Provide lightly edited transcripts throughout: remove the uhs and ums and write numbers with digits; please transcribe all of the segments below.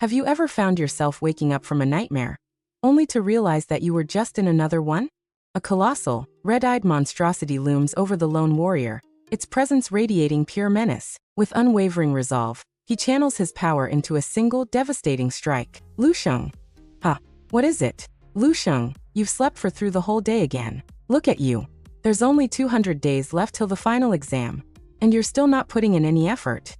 Have you ever found yourself waking up from a nightmare, only to realize that you were just in another one? A colossal, red-eyed monstrosity looms over the lone warrior, its presence radiating pure menace. With unwavering resolve, he channels his power into a single devastating strike. Lu Sheng. Huh. What is it? Lu Sheng, you've slept through the whole day again. Look at you. There's only 200 days left till the final exam, and you're still not putting in any effort.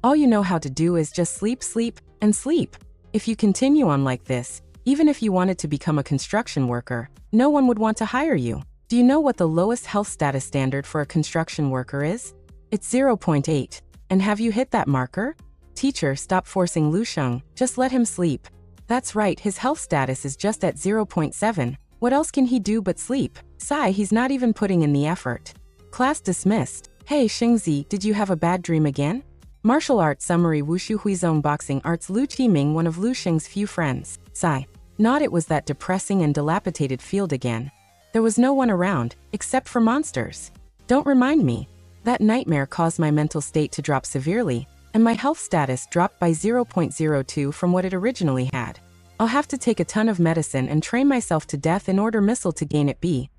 All you know how to do is just sleep, sleep, and sleep. If you continue on like this, even if you wanted to become a construction worker, no one would want to hire you. Do you know what the lowest health status standard for a construction worker is? It's 0.8. And have you hit that marker? Teacher, stop forcing Lu Sheng, just let him sleep. That's right, his health status is just at 0.7. What else can he do but sleep? Sigh, he's not even putting in the effort. Class dismissed. Hey Xingzi, did you have a bad dream again? Martial arts summary. Wushu Huizong boxing arts. Lu Qiming, one of Lu Sheng's few friends. Sigh. Not it was that depressing and dilapidated field again. There was no one around, except for monsters. Don't remind me. That nightmare caused my mental state to drop severely, and my health status dropped by 0.02 from what it originally had. I'll have to take a ton of medicine and train myself to death in order missile to gain it B.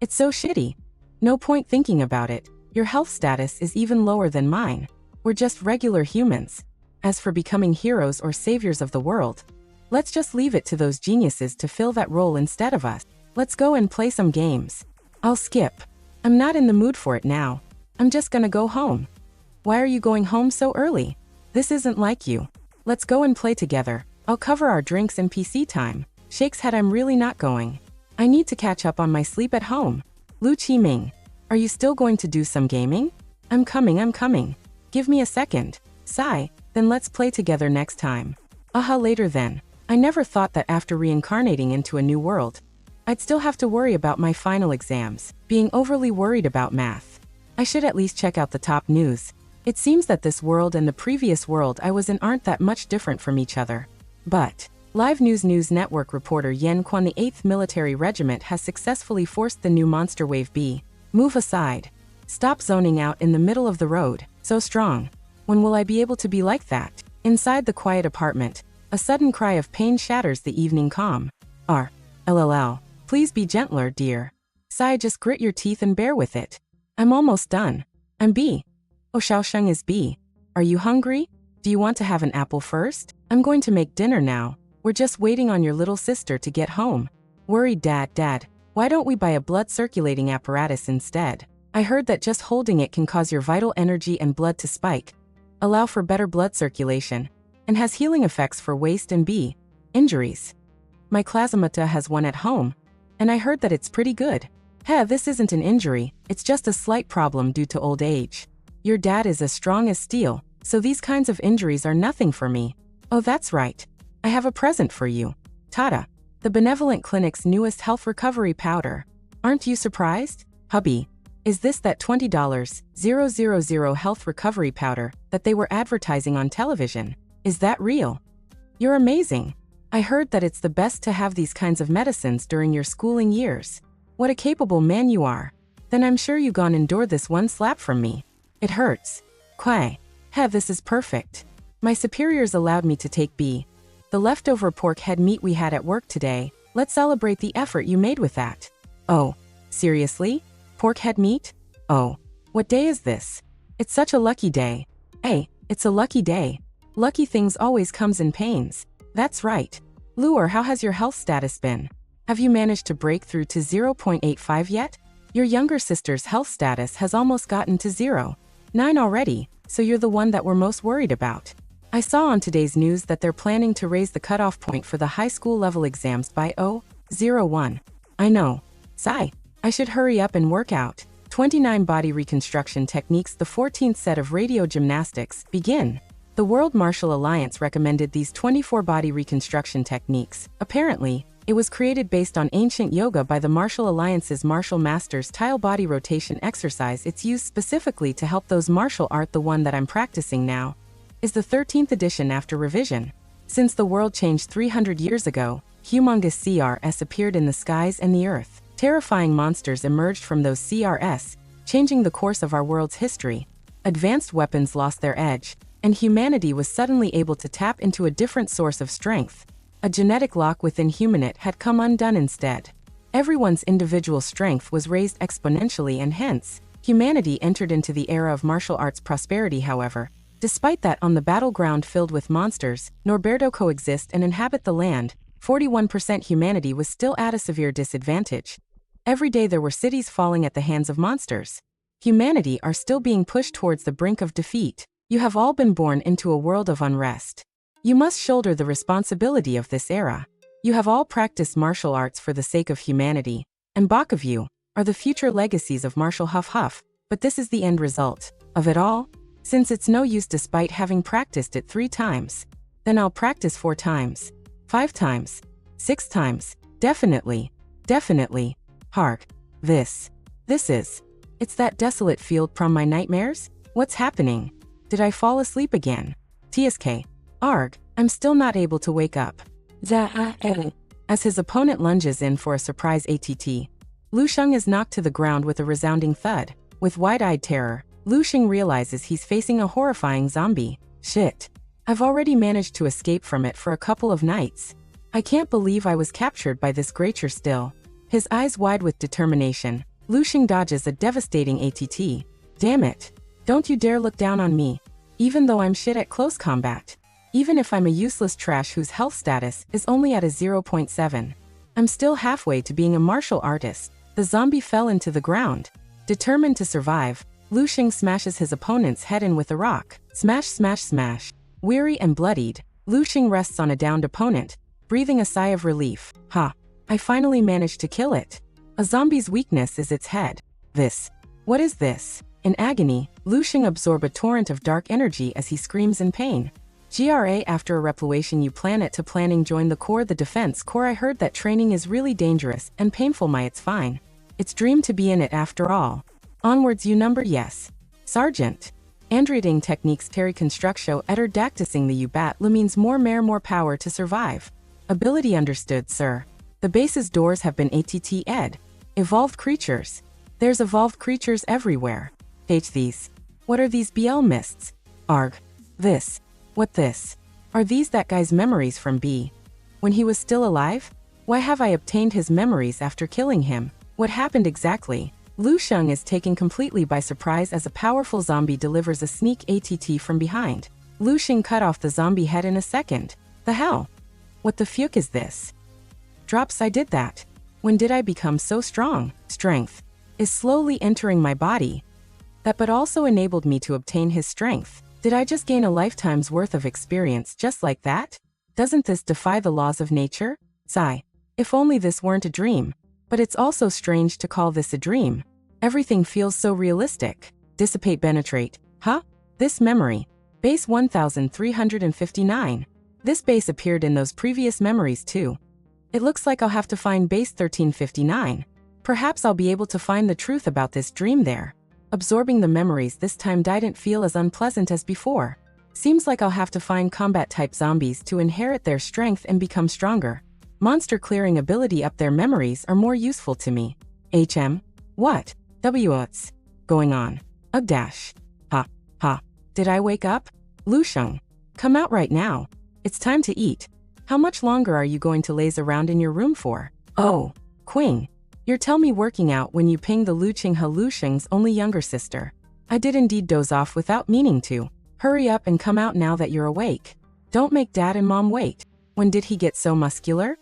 It's so shitty. No point thinking about it. Your health status is even lower than mine. We're just regular humans. As for becoming heroes or saviors of the world, let's just leave it to those geniuses to fill that role instead of us. Let's go and play some games. I'll skip. I'm not in the mood for it now. I'm just gonna go home. Why are you going home so early? This isn't like you. Let's go and play together. I'll cover our drinks and PC time. Shakes head. I'm really not going. I need to catch up on my sleep at home. Lu Qiming. Are you still going to do some gaming? I'm coming. Give me a second. Sigh, then let's play together next time. Aha, later then. I never thought that after reincarnating into a new world, I'd still have to worry about my final exams, being overly worried about math. I should at least check out the top news. It seems that this world and the previous world I was in aren't that much different from each other. But Live News Network reporter Yen Quan, the 8th Military Regiment has successfully forced the new monster wave B. Move aside. Stop zoning out in the middle of the road. So strong. When will I be able to be like that? Inside the quiet apartment, a sudden cry of pain shatters the evening calm. LLL. Please be gentler, dear. Sigh, just grit your teeth and bear with it. I'm almost done. I'm B. Oh, Xiaosheng is B. Are you hungry? Do you want to have an apple first? I'm going to make dinner now. We're just waiting on your little sister to get home. Worried Dad, why don't we buy a blood circulating apparatus instead? I heard that just holding it can cause your vital energy and blood to spike, allow for better blood circulation, and has healing effects for waist and B. injuries. My classmate has one at home, and I heard that it's pretty good. This isn't an injury, it's just a slight problem due to old age. Your dad is as strong as steel, so these kinds of injuries are nothing for me. Oh, that's right. I have a present for you. Tada! The Benevolent Clinic's newest health recovery powder. Aren't you surprised? Hubby, is this that $20,000 health recovery powder that they were advertising on television? Is that real? You're amazing. I heard that it's the best to have these kinds of medicines during your schooling years. What a capable man you are. Then I'm sure you gone endure this one slap from me. It hurts. Quai. This is perfect. My superiors allowed me to take B. The leftover pork head meat we had at work today. Let's celebrate the effort you made with that. Oh, seriously? Pork head meat? Oh, what day is this? It's such a lucky day. Hey, it's a lucky day. Lucky things always comes in pains. That's right. Luer, how has your health status been? Have you managed to break through to 0.85 yet? Your younger sister's health status has almost gotten to 0.9 already, so you're the one that we're most worried about. I saw on today's news that they're planning to raise the cutoff point for the high school level exams by 0.01. I know. Sigh. I should hurry up and work out. 29 body reconstruction techniques. The 14th set of radio gymnastics. Begin. The World Martial Alliance recommended these 24 body reconstruction techniques. Apparently, it was created based on ancient yoga by the Martial Alliance's martial masters. Tile body rotation exercise. It's used specifically to help those martial art. The one that I'm practicing now is the 13th edition after revision. Since the world changed 300 years ago, humongous CRS appeared in the skies and the earth. Terrifying monsters emerged from those CRS, changing the course of our world's history. Advanced weapons lost their edge, and humanity was suddenly able to tap into a different source of strength. A genetic lock within humanity had come undone instead. Everyone's individual strength was raised exponentially, and hence, humanity entered into the era of martial arts prosperity. However, despite that, on the battleground filled with monsters, Norberto coexist and inhabit the land, 41% humanity was still at a severe disadvantage. Every day there were cities falling at the hands of monsters. Humanity are still being pushed towards the brink of defeat. You have all been born into a world of unrest. You must shoulder the responsibility of this era. You have all practiced martial arts for the sake of humanity, and back of you are the future legacies of martial huff, but this is the end result of it all. Since it's no use despite having practiced it 3 times, then I'll practice 4 times, 5 times, 6 times, definitely. Hark. This is. It's that desolate field from my nightmares? What's happening? Did I fall asleep again? TSK. Arg, I'm still not able to wake up. As his opponent lunges in for a surprise ATT, Lu Sheng is knocked to the ground with a resounding thud. With wide-eyed terror, Lu Sheng realizes he's facing a horrifying zombie. Shit. I've already managed to escape from it for a couple of nights. I can't believe I was captured by this creature still. His eyes wide with determination, Lu Sheng dodges a devastating ATT. Damn it. Don't you dare look down on me. Even though I'm shit at close combat. Even if I'm a useless trash whose health status is only at a 0.7. I'm still halfway to being a martial artist. The zombie fell into the ground. Determined to survive, Lu Sheng smashes his opponent's head in with a rock. Smash, smash, smash. Weary and bloodied, Lu Sheng rests on a downed opponent, breathing a sigh of relief. Ha! I finally managed to kill it. A zombie's weakness is its head. What is this? In agony, Lu Sheng absorbs a torrent of dark energy as he screams in pain. GRA after a repluation you planet to planning join the Corps the Defense Corps. I heard that training is really dangerous and painful. It's fine. It's dream to be in it after all. Onwards you number yes. Sergeant. Androiding techniques Terry constructio etter dactising the U-bat means more power to survive. Ability understood, sir. The base's doors have been ATT-ed. Evolved creatures. There's evolved creatures everywhere. These. What are these BL mists? Arg. What this? Are these that guy's memories from B? When he was still alive? Why have I obtained his memories after killing him? What happened exactly? Lu Sheng is taken completely by surprise as a powerful zombie delivers a sneak ATT from behind. Lu Sheng cut off the zombie head in a second. The hell? What the fuck is this? Drops, I did that. When did I become so strong? Strength is slowly entering my body. That but also enabled me to obtain his strength. Did I just gain a lifetime's worth of experience just like that? Doesn't this defy the laws of nature? Sigh. If only this weren't a dream. But it's also strange to call this a dream. Everything feels so realistic. Dissipate, penetrate. Huh? This memory. Base 1359. This base appeared in those previous memories too. It looks like I'll have to find base 1359. Perhaps I'll be able to find the truth about this dream there. Absorbing the memories this time didn't feel as unpleasant as before. Seems like I'll have to find combat-type zombies to inherit their strength and become stronger. Monster clearing ability up their memories are more useful to me. What? What's going on? Ugh dash. Ha. Did I wake up? Lu Sheng. Come out right now. It's time to eat. How much longer are you going to laze around in your room for? Oh, Queen. You're tell me working out when you ping the Lu Sheng's only younger sister. I did indeed doze off without meaning to. Hurry up and come out now that you're awake. Don't make Dad and Mom wait. When did he get so muscular?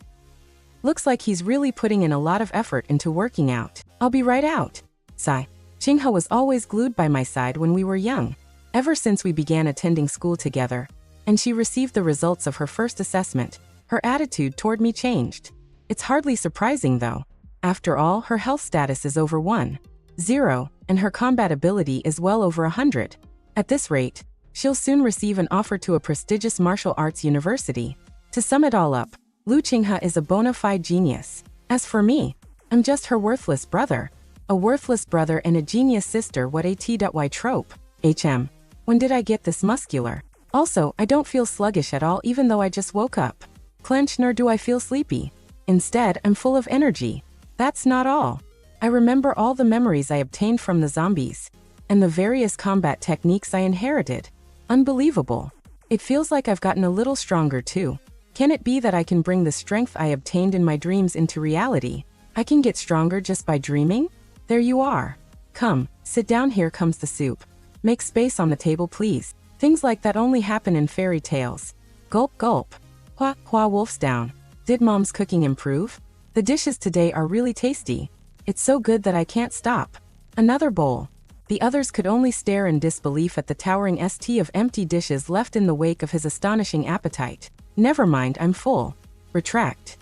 Looks like he's really putting in a lot of effort into working out. I'll be right out. Sigh. Qinghe was always glued by my side when we were young. Ever since we began attending school together, and she received the results of her first assessment, her attitude toward me changed. It's hardly surprising though. After all, her health status is over 1.0, and her combat ability is well over 100. At this rate, she'll soon receive an offer to a prestigious martial arts university. To sum it all up, Lu Qinghe is a bona fide genius. As for me, I'm just her worthless brother. A worthless brother and a genius sister. What a t.y trope. When did I get this muscular? Also, I don't feel sluggish at all even though I just woke up. Clench nor do I feel sleepy. Instead, I'm full of energy. That's not all. I remember all the memories I obtained from the zombies, and the various combat techniques I inherited. Unbelievable. It feels like I've gotten a little stronger too. Can it be that I can bring the strength I obtained in my dreams into reality? I can get stronger just by dreaming? There you are. Come, sit down, here comes the soup. Make space on the table, please. Things like that only happen in fairy tales. Gulp, gulp. Hua, hua, wolf's down. Did mom's cooking improve? The dishes today are really tasty. It's so good that I can't stop. Another bowl. The others could only stare in disbelief at the towering st of empty dishes left in the wake of his astonishing appetite. Never mind, I'm full. Retract.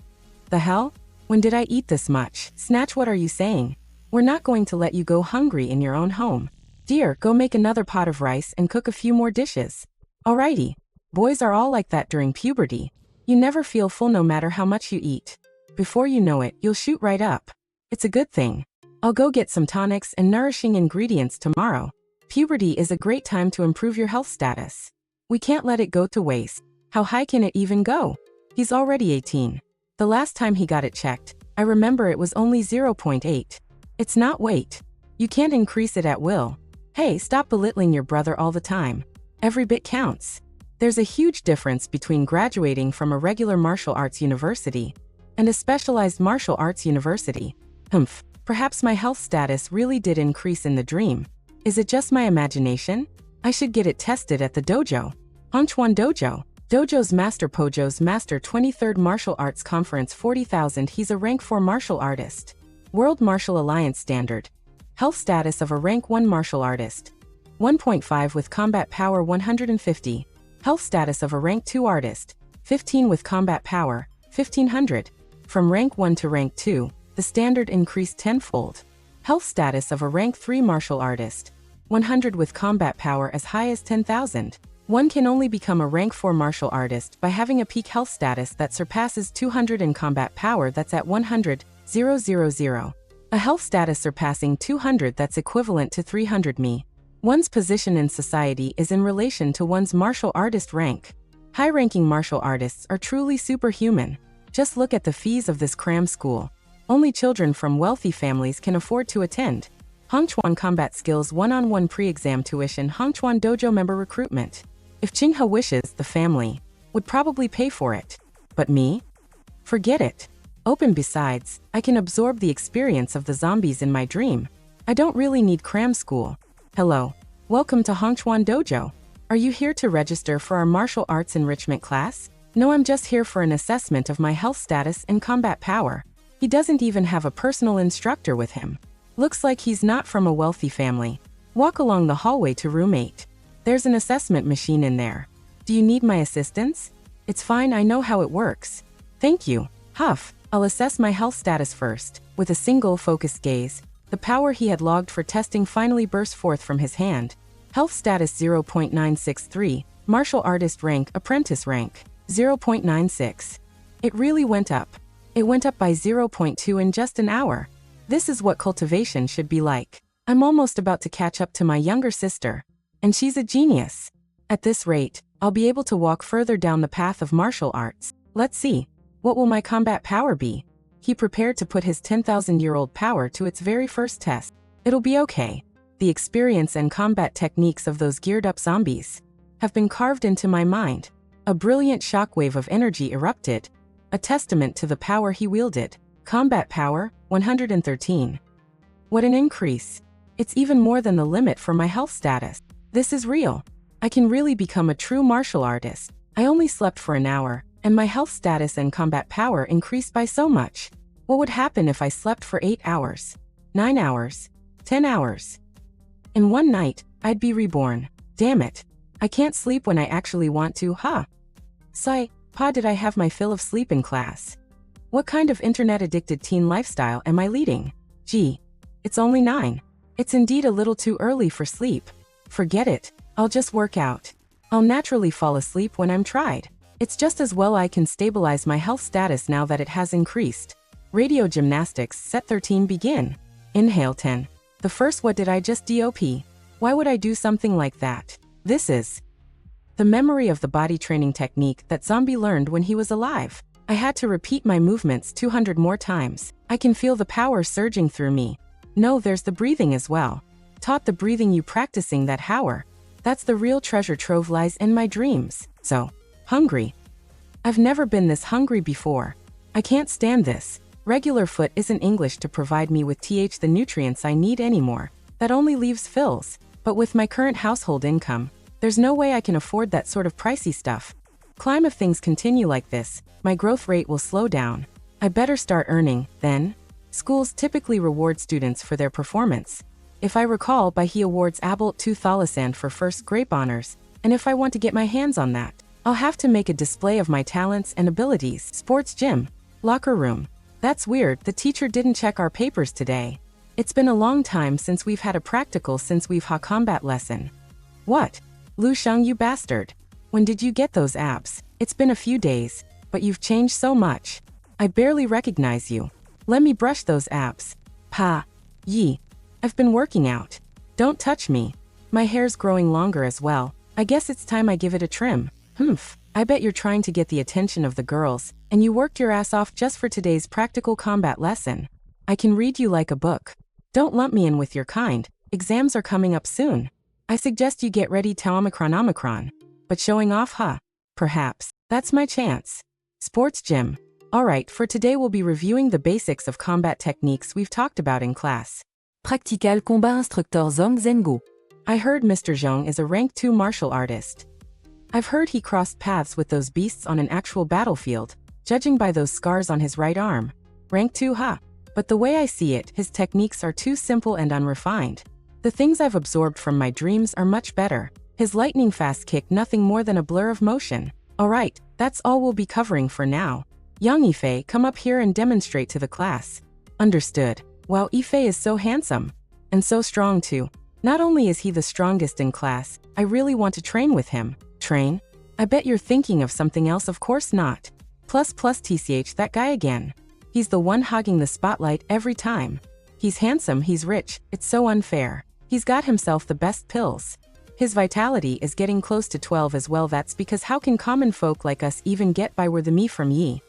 The hell? When did I eat this much? Snatch, what are you saying? We're not going to let you go hungry in your own home. Dear, go make another pot of rice and cook a few more dishes. Alrighty. Boys are all like that during puberty. You never feel full no matter how much you eat. Before you know it, you'll shoot right up. It's a good thing. I'll go get some tonics and nourishing ingredients tomorrow. Puberty is a great time to improve your health status. We can't let it go to waste. How high can it even go? He's already 18. The last time he got it checked, I remember it was only 0.8. It's not weight. You can't increase it at will. Hey, stop belittling your brother all the time. Every bit counts. There's a huge difference between graduating from a regular martial arts university and a specialized martial arts university. Humph. Perhaps my health status really did increase in the dream. Is it just my imagination? I should get it tested at the dojo. Hongchuan Dojo. Dojo's Master Pojo's Master 23rd Martial Arts Conference 40,000. He's a rank 4 martial artist. World Martial Alliance Standard. Health status of a rank 1 martial artist. 1.5 with combat power 150. Health status of a rank 2 artist. 15 with combat power, 1500. From rank 1 to rank 2. The standard increased tenfold. Health status of a rank 3 martial artist. 100 with combat power as high as 10,000. One can only become a rank 4 martial artist by having a peak health status that surpasses 200 and combat power that's at 100,000. A health status surpassing 200 that's equivalent to 300 me. One's position in society is in relation to one's martial artist rank. High-ranking martial artists are truly superhuman. Just look at the fees of this cram school. Only children from wealthy families can afford to attend. Hongchuan Combat Skills One-on-One Pre-Exam Tuition Hongchuan Dojo Member Recruitment. If Qinghe wishes, the family would probably pay for it. But me? Forget it. Open. Besides, I can absorb the experience of the zombies in my dream. I don't really need cram school. Hello. Welcome to Hongchuan Dojo. Are you here to register for our martial arts enrichment class? No, I'm just here for an assessment of my health status and combat power. He doesn't even have a personal instructor with him. Looks like he's not from a wealthy family. Walk along the hallway to room 8. There's an assessment machine in there. Do you need my assistance? It's fine, I know how it works. Thank you. Huff. I'll assess my health status first. With a single focused gaze, the power he had logged for testing finally burst forth from his hand. Health status 0.963. Martial artist rank, apprentice rank, 0.96. It really went up. It went up by 0.2 in just an hour. This is what cultivation should be like. I'm almost about to catch up to my younger sister. And she's a genius. At this rate, I'll be able to walk further down the path of martial arts. Let's see. What will my combat power be? He prepared to put his 10,000-year-old power to its very first test. It'll be okay. The experience and combat techniques of those geared-up zombies have been carved into my mind. A brilliant shockwave of energy erupted, a testament to the power he wielded. Combat power, 113. What an increase. It's even more than the limit for my health status. This is real. I can really become a true martial artist. I only slept for an hour, and my health status and combat power increased by so much. What would happen if I slept for 8 hours, 9 hours, 10 hours? In one night, I'd be reborn. Damn it. I can't sleep when I actually want to, huh? Sigh, pa, did I have my fill of sleep in class? What kind of internet-addicted teen lifestyle am I leading? Gee, it's only 9. It's indeed a little too early for sleep. Forget it. I'll just work out. I'll naturally fall asleep when I'm tried. It's just as well I can stabilize my health status now that it has increased. Radio gymnastics, set 13 begin. Inhale 10. The first, what did I just DOP? Why would I do something like that? This is the memory of the body training technique that zombie learned when he was alive. I had to repeat my movements 200 more times. I can feel the power surging through me. No, there's the breathing as well. Taught the breathing you practicing that hour. That's the real treasure trove lies in my dreams. So hungry. I've never been this hungry before. I can't stand this. Regular food isn't English to provide me with the nutrients I need anymore. That only leaves fills. But with my current household income, there's no way I can afford that sort of pricey stuff. Climb if things continue like this, my growth rate will slow down. I better start earning, then. Schools typically reward students for their performance. If I recall, he awards Abel 2 Thalassand for first grape honors, and if I want to get my hands on that, I'll have to make a display of my talents and abilities. Sports gym. Locker room. That's weird, the teacher didn't check our papers today. It's been a long time since we've had a practical since we've had combat lesson. What? Lu Sheng, you bastard. When did you get those abs? It's been a few days, but you've changed so much. I barely recognize you. Let me brush those abs. Pa. Yi. I've been working out. Don't touch me. My hair's growing longer as well. I guess it's time I give it a trim. Humph. I bet you're trying to get the attention of the girls, and you worked your ass off just for today's practical combat lesson. I can read you like a book. Don't lump me in with your kind. Exams are coming up soon. I suggest you get ready to Omicron. But showing off, huh? Perhaps. That's my chance. Sports gym. Alright, for today we'll be reviewing the basics of combat techniques we've talked about in class. Practical combat instructeur Zhong Zhengu. I heard Mr. Zhong is a rank 2 martial artist. I've heard he crossed paths with those beasts on an actual battlefield, judging by those scars on his right arm. Rank 2, huh? But the way I see it, his techniques are too simple and unrefined. The things I've absorbed from my dreams are much better. His lightning fast kick, nothing more than a blur of motion. Alright, that's all we'll be covering for now. Young Yifei, come up here and demonstrate to the class. Understood. Wow, Yifei is so handsome. And so strong too. Not only is he the strongest in class, I really want to train with him. Train? I bet you're thinking of something else, of course not. Plus TCH, that guy again. He's the one hogging the spotlight every time. He's handsome, he's rich, it's so unfair. He's got himself the best pills. His vitality is getting close to 12 as well. That's because how can common folk like us even get by with the me from Yi?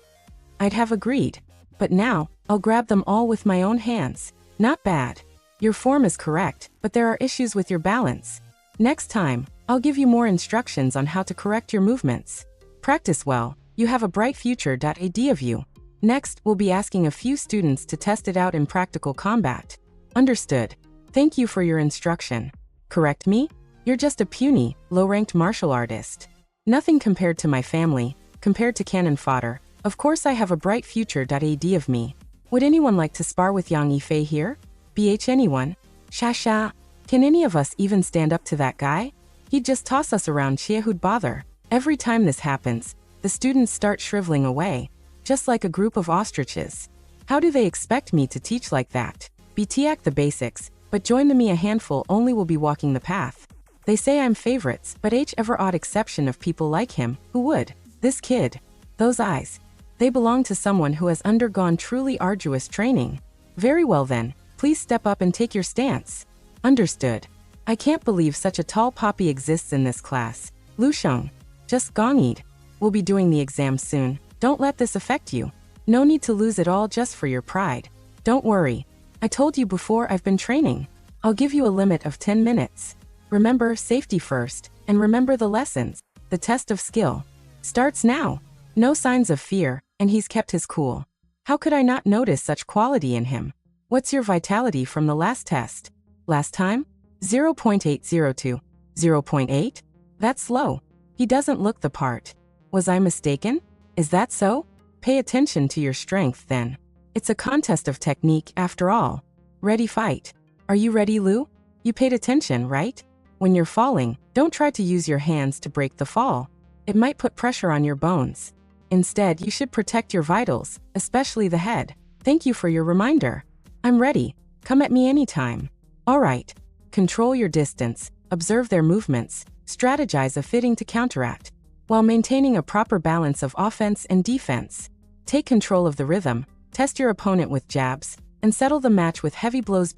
I'd have agreed. But now, I'll grab them all with my own hands. Not bad. Your form is correct, but there are issues with your balance. Next time, I'll give you more instructions on how to correct your movements. Practice well, you have a bright future. Ad of you. Next, we'll be asking a few students to test it out in practical combat. Understood. Thank you for your instruction. Correct me? You're just a puny, low-ranked martial artist. Nothing compared to my family, compared to cannon fodder. Of course I have a bright future. Ad of me. Would anyone like to spar with Yang Yifei here? Anyone? Sha. Can any of us even stand up to that guy? He'd just toss us around. Who'd bother? Every time this happens, the students start shriveling away, just like a group of ostriches. How do they expect me to teach like that? BTAC the basics, but join the me a handful only will be walking the path. They say I'm favorites, but ever odd exception of people like him, who would? This kid. Those eyes. They belong to someone who has undergone truly arduous training. Very well then, please step up and take your stance. Understood. I can't believe such a tall poppy exists in this class. Lu Sheng. Just gonged. We'll be doing the exam soon. Don't let this affect you. No need to lose it all just for your pride. Don't worry. I told you before, I've been training. I'll give you a limit of 10 minutes. Remember, safety first, and remember the lessons. The test of skill starts now. No signs of fear, and he's kept his cool. How could I not notice such quality in him? What's your vitality from the last test? Last time? 0.802. 0.8? That's low. He doesn't look the part. Was I mistaken? Is that so? Pay attention to your strength then. It's a contest of technique after all. Ready, fight. Are you ready, Lu? You paid attention, right? When you're falling, don't try to use your hands to break the fall. It might put pressure on your bones. Instead, you should protect your vitals, especially the head. Thank you for your reminder. I'm ready. Come at me anytime. Alright. Control your distance, observe their movements, strategize a fitting to counteract, while maintaining a proper balance of offense and defense. Take control of the rhythm, test your opponent with jabs, and settle the match with heavy blows.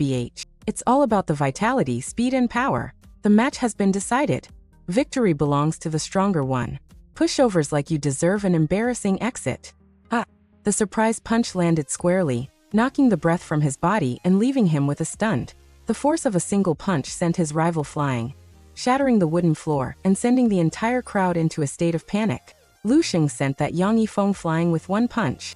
It's all about the vitality, speed, and power. The match has been decided. Victory belongs to the stronger one. Pushovers like you deserve an embarrassing exit. The surprise punch landed squarely, knocking the breath from his body and leaving him with a stunned. The force of a single punch sent his rival flying. shattering the wooden floor and sending the entire crowd into a state of panic. Lu Sheng sent that Yang Yifeng flying with one punch.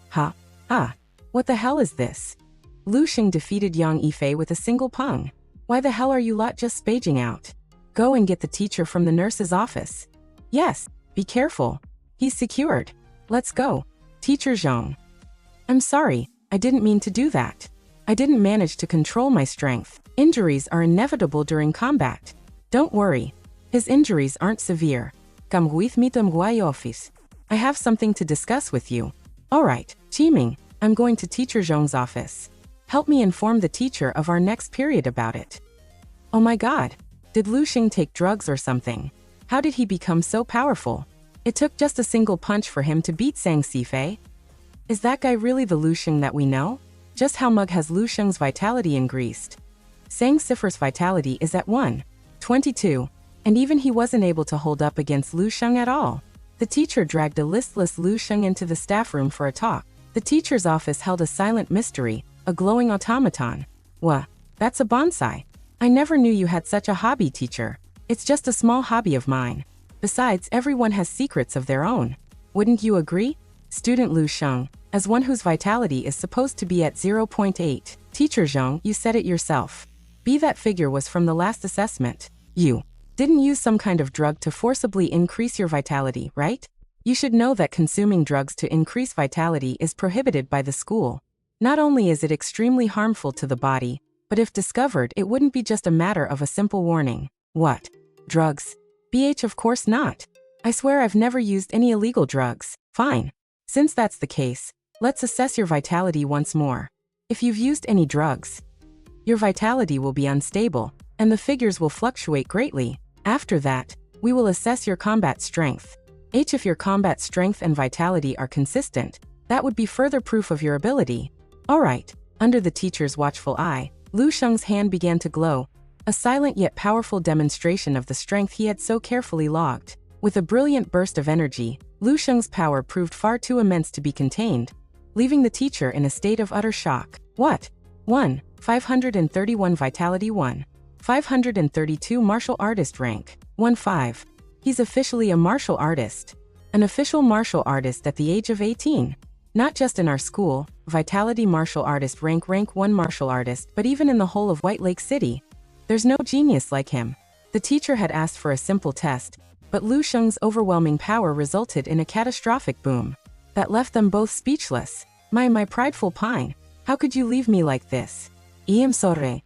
What the hell is this? Lu Sheng defeated Yang Yifei with a single pung. Why the hell are you lot just spaging out? Go and get the teacher from the nurse's office. Yes, be careful. He's secured. Let's go. Teacher Zhong. I'm sorry, I didn't mean to do that. I didn't manage to control my strength. Injuries are inevitable during combat. Don't worry. His injuries aren't severe. Come with me to my office. I have something to discuss with you. Alright, Qiming, I'm going to Teacher Zhong's office. Help me inform the teacher of our next period about it. Oh my god. Did Lu Sheng take drugs or something? How did he become so powerful? It took just a single punch for him to beat Zhang Xifei? Is that guy really the Lu Sheng that we know? Just how mug has Lu Sheng's vitality increased? Zhang Xifei's vitality is at 122, and even he wasn't able to hold up against Lu Sheng at all. The teacher dragged a listless Lu Sheng into the staff room for a talk. The teacher's office held a silent mystery, a glowing automaton. Wha? That's a bonsai. I never knew you had such a hobby, teacher. It's just a small hobby of mine. Besides, everyone has secrets of their own. Wouldn't you agree? Student Lu Sheng, as one whose vitality is supposed to be at 0.8. Teacher Zhong, you said it yourself. That figure was from the last assessment. You didn't use some kind of drug to forcibly increase your vitality, right? You should know that consuming drugs to increase vitality is prohibited by the school. Not only is it extremely harmful to the body, but if discovered, it wouldn't be just a matter of a simple warning. What? Drugs? Of course not. I swear I've never used any illegal drugs. Fine. Since that's the case, let's assess your vitality once more. If you've used any drugs, your vitality will be unstable, and the figures will fluctuate greatly. After that, we will assess your combat strength. If your combat strength and vitality are consistent, that would be further proof of your ability. Alright. Under the teacher's watchful eye, Lu Sheng's hand began to glow, a silent yet powerful demonstration of the strength he had so carefully logged. With a brilliant burst of energy, Lu Sheng's power proved far too immense to be contained, leaving the teacher in a state of utter shock. What? 1. 531 vitality 1. 532 martial artist rank. 1-5. He's officially a martial artist. An official martial artist at the age of 18. Not just in our school, vitality martial artist rank 1 martial artist, but even in the whole of White Lake City. There's no genius like him. The teacher had asked for a simple test, but Lu Sheng's overwhelming power resulted in a catastrophic boom that left them both speechless. My prideful pine. How could you leave me like this? I'm sorry.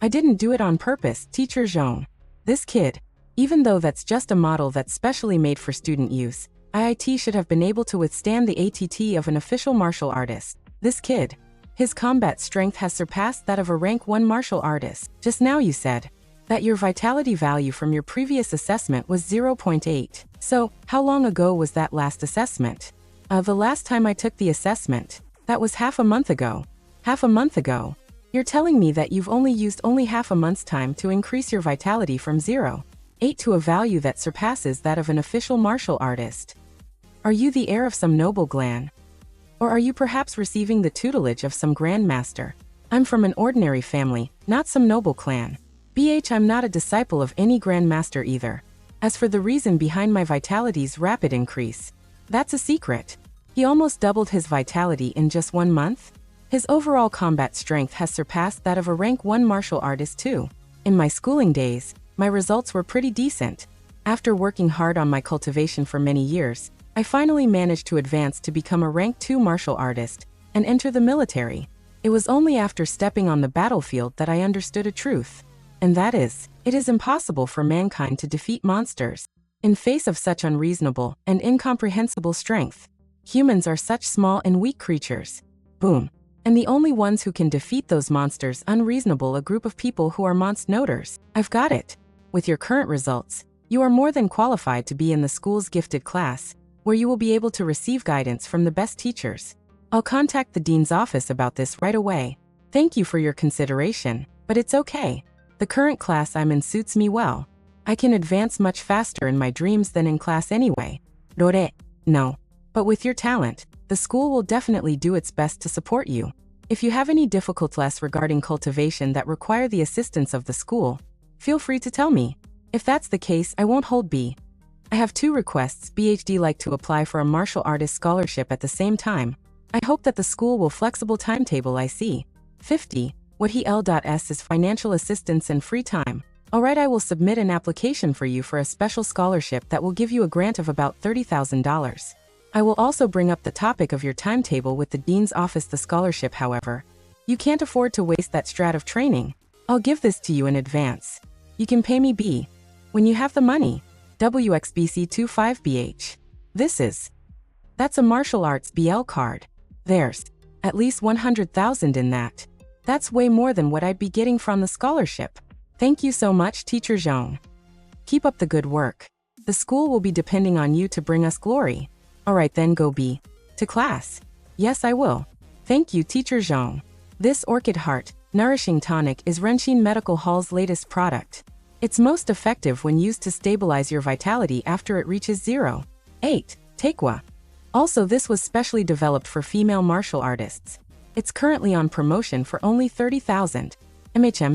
I didn't do it on purpose, Teacher Zhong. This kid, even though that's just a model that's specially made for student use, IIT should have been able to withstand the ATT of an official martial artist. This kid, his combat strength has surpassed that of a rank 1 martial artist. Just now you said that your vitality value from your previous assessment was 0.8. So, how long ago was that last assessment? The last time I took the assessment, that was half a month ago. Half a month ago? You're telling me that you've only used half a month's time to increase your vitality from 0.8 to a value that surpasses that of an official martial artist. Are you the heir of some noble clan? Or are you perhaps receiving the tutelage of some grandmaster? I'm from an ordinary family, not some noble clan. I'm not a disciple of any grandmaster either. As for the reason behind my vitality's rapid increase, that's a secret. He almost doubled his vitality in just 1 month. His overall combat strength has surpassed that of a rank 1 martial artist too. In my schooling days, my results were pretty decent. After working hard on my cultivation for many years, I finally managed to advance to become a rank 2 martial artist and enter the military. It was only after stepping on the battlefield that I understood a truth. And that is, it is impossible for mankind to defeat monsters. In face of such unreasonable and incomprehensible strength, humans are such small and weak creatures. Boom. And the only ones who can defeat those monsters unreasonable a group of people who are monst-noters. I've got it. With your current results, you are more than qualified to be in the school's gifted class, where you will be able to receive guidance from the best teachers. I'll contact the dean's office about this right away. Thank you for your consideration, but it's okay. The current class I'm in suits me well. I can advance much faster in my dreams than in class anyway. Rore. No. But with your talent, the school will definitely do its best to support you. If you have any difficulties regarding cultivation that require the assistance of the school, feel free to tell me. If that's the case, I won't hold B. I have 2 requests. BHD like to apply for a martial artist scholarship at the same time. I hope that the school will flexible timetable. I see. 50. What he L.S is financial assistance and free time. Alright, I will submit an application for you for a special scholarship that will give you a grant of about $30,000. I will also bring up the topic of your timetable with the dean's office. The scholarship, however, you can't afford to waste that strat of training. I'll give this to you in advance. You can pay me B when you have the money. WXBC25BH. That's a martial arts BL card. There's at least 100,000 in that. That's way more than what I'd be getting from the scholarship. Thank you so much, Teacher Zhang. Keep up the good work. The school will be depending on you to bring us glory. Alright then, go B to class. Yes, I will. Thank you, Teacher Zhang. This Orchid Heart Nourishing Tonic is Renqin Medical Hall's latest product. It's most effective when used to stabilize your vitality after it reaches 0. 8. Taekwa. Also, this was specially developed for female martial artists. It's currently on promotion for only 30,000.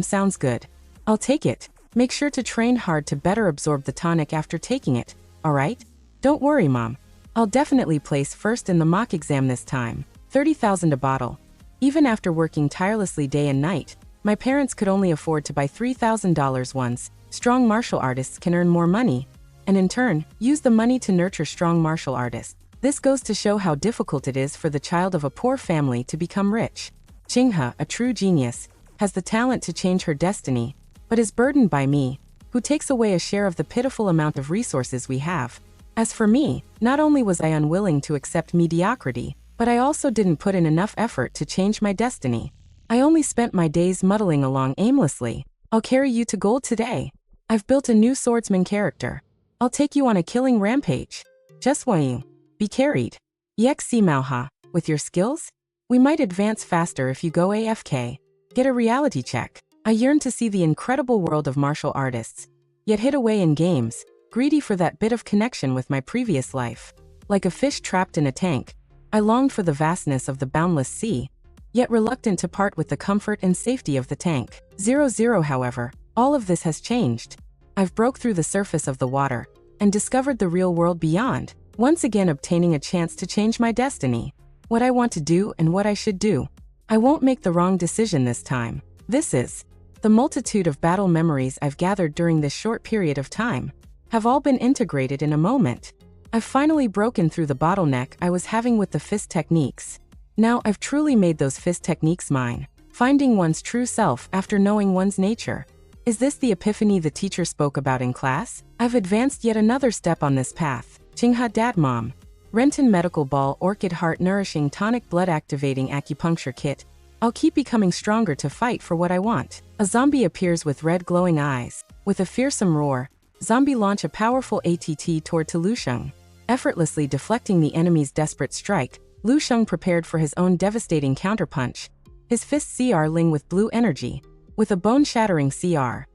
Sounds good. I'll take it. Make sure to train hard to better absorb the tonic after taking it, alright? Don't worry, Mom. I'll definitely place first in the mock exam this time. 30,000 a bottle. Even after working tirelessly day and night, my parents could only afford to buy $3,000 once. Strong martial artists can earn more money, and in turn, use the money to nurture strong martial artists. This goes to show how difficult it is for the child of a poor family to become rich. Jinghe, a true genius, has the talent to change her destiny, but is burdened by me, who takes away a share of the pitiful amount of resources we have. As for me, not only was I unwilling to accept mediocrity, but I also didn't put in enough effort to change my destiny. I only spent my days muddling along aimlessly. I'll carry you to gold today. I've built a new swordsman character. I'll take you on a killing rampage. Just want you be carried. Yexi Maoha, with your skills? We might advance faster if you go AFK. Get a reality check. I yearn to see the incredible world of martial artists, yet hid away in games, greedy for that bit of connection with my previous life. Like a fish trapped in a tank, I longed for the vastness of the boundless sea, yet reluctant to part with the comfort and safety of the tank. 00 However, all of this has changed. I've broke through the surface of the water and discovered the real world beyond, once again obtaining a chance to change my destiny. What I want to do and what I should do. I won't make the wrong decision this time. The multitude of battle memories I've gathered during this short period of time have all been integrated in a moment. I've finally broken through the bottleneck I was having with the fist techniques. Now I've truly made those fist techniques mine. Finding one's true self after knowing one's nature. Is this the epiphany the teacher spoke about in class? I've advanced yet another step on this path. Jinghe Dad Mom. Renqin Medical Ball Orchid Heart Nourishing Tonic Blood Activating Acupuncture Kit. I'll keep becoming stronger to fight for what I want. A zombie appears with red glowing eyes. With a fearsome roar, zombie launch a powerful ATT toward to Lu Sheng. Effortlessly deflecting the enemy's desperate strike, Lu Sheng prepared for his own devastating counterpunch. His fist CR-ling with blue energy, with a bone-shattering CR.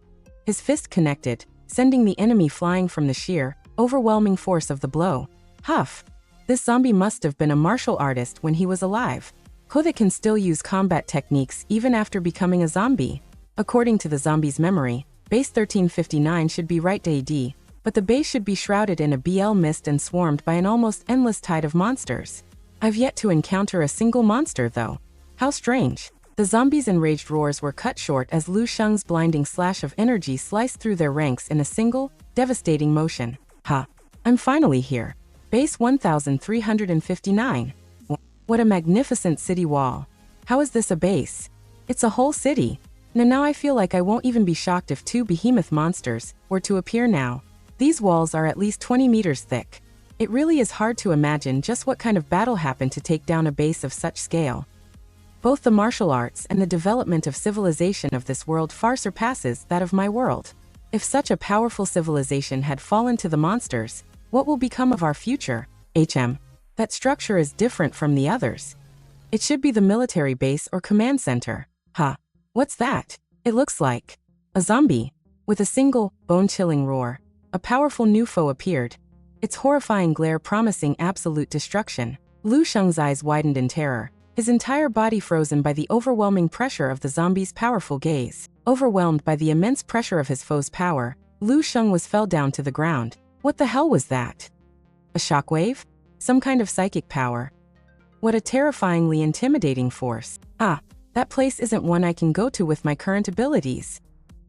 His fist connected, sending the enemy flying from the sheer, overwhelming force of the blow. Huff! This zombie must have been a martial artist when he was alive. That can still use combat techniques even after becoming a zombie. According to the zombie's memory, base 1359 should be right to AD, but the base should be shrouded in a BL mist and swarmed by an almost endless tide of monsters. I've yet to encounter a single monster though. How strange. The zombies' enraged roars were cut short as Lu Sheng's blinding slash of energy sliced through their ranks in a single, devastating motion. I'm finally here. Base 1359. What a magnificent city wall. How is this a base? It's a whole city. Now I feel like I won't even be shocked if 2 behemoth monsters were to appear now. These walls are at least 20 meters thick. It really is hard to imagine just what kind of battle happened to take down a base of such scale. Both the martial arts and the development of civilization of this world far surpasses that of my world. If such a powerful civilization had fallen to the monsters, what will become of our future? That structure is different from the others. It should be the military base or command center. What's that? It looks like a zombie. With a single, bone-chilling roar, a powerful new foe appeared. Its horrifying glare promising absolute destruction. Lu Sheng's eyes widened in terror, his entire body frozen by the overwhelming pressure of the zombie's powerful gaze. Overwhelmed by the immense pressure of his foe's power, Lu Sheng was fell down to the ground. What the hell was that? A shockwave? Some kind of psychic power? What a terrifyingly intimidating force. Ah, that place isn't one I can go to with my current abilities.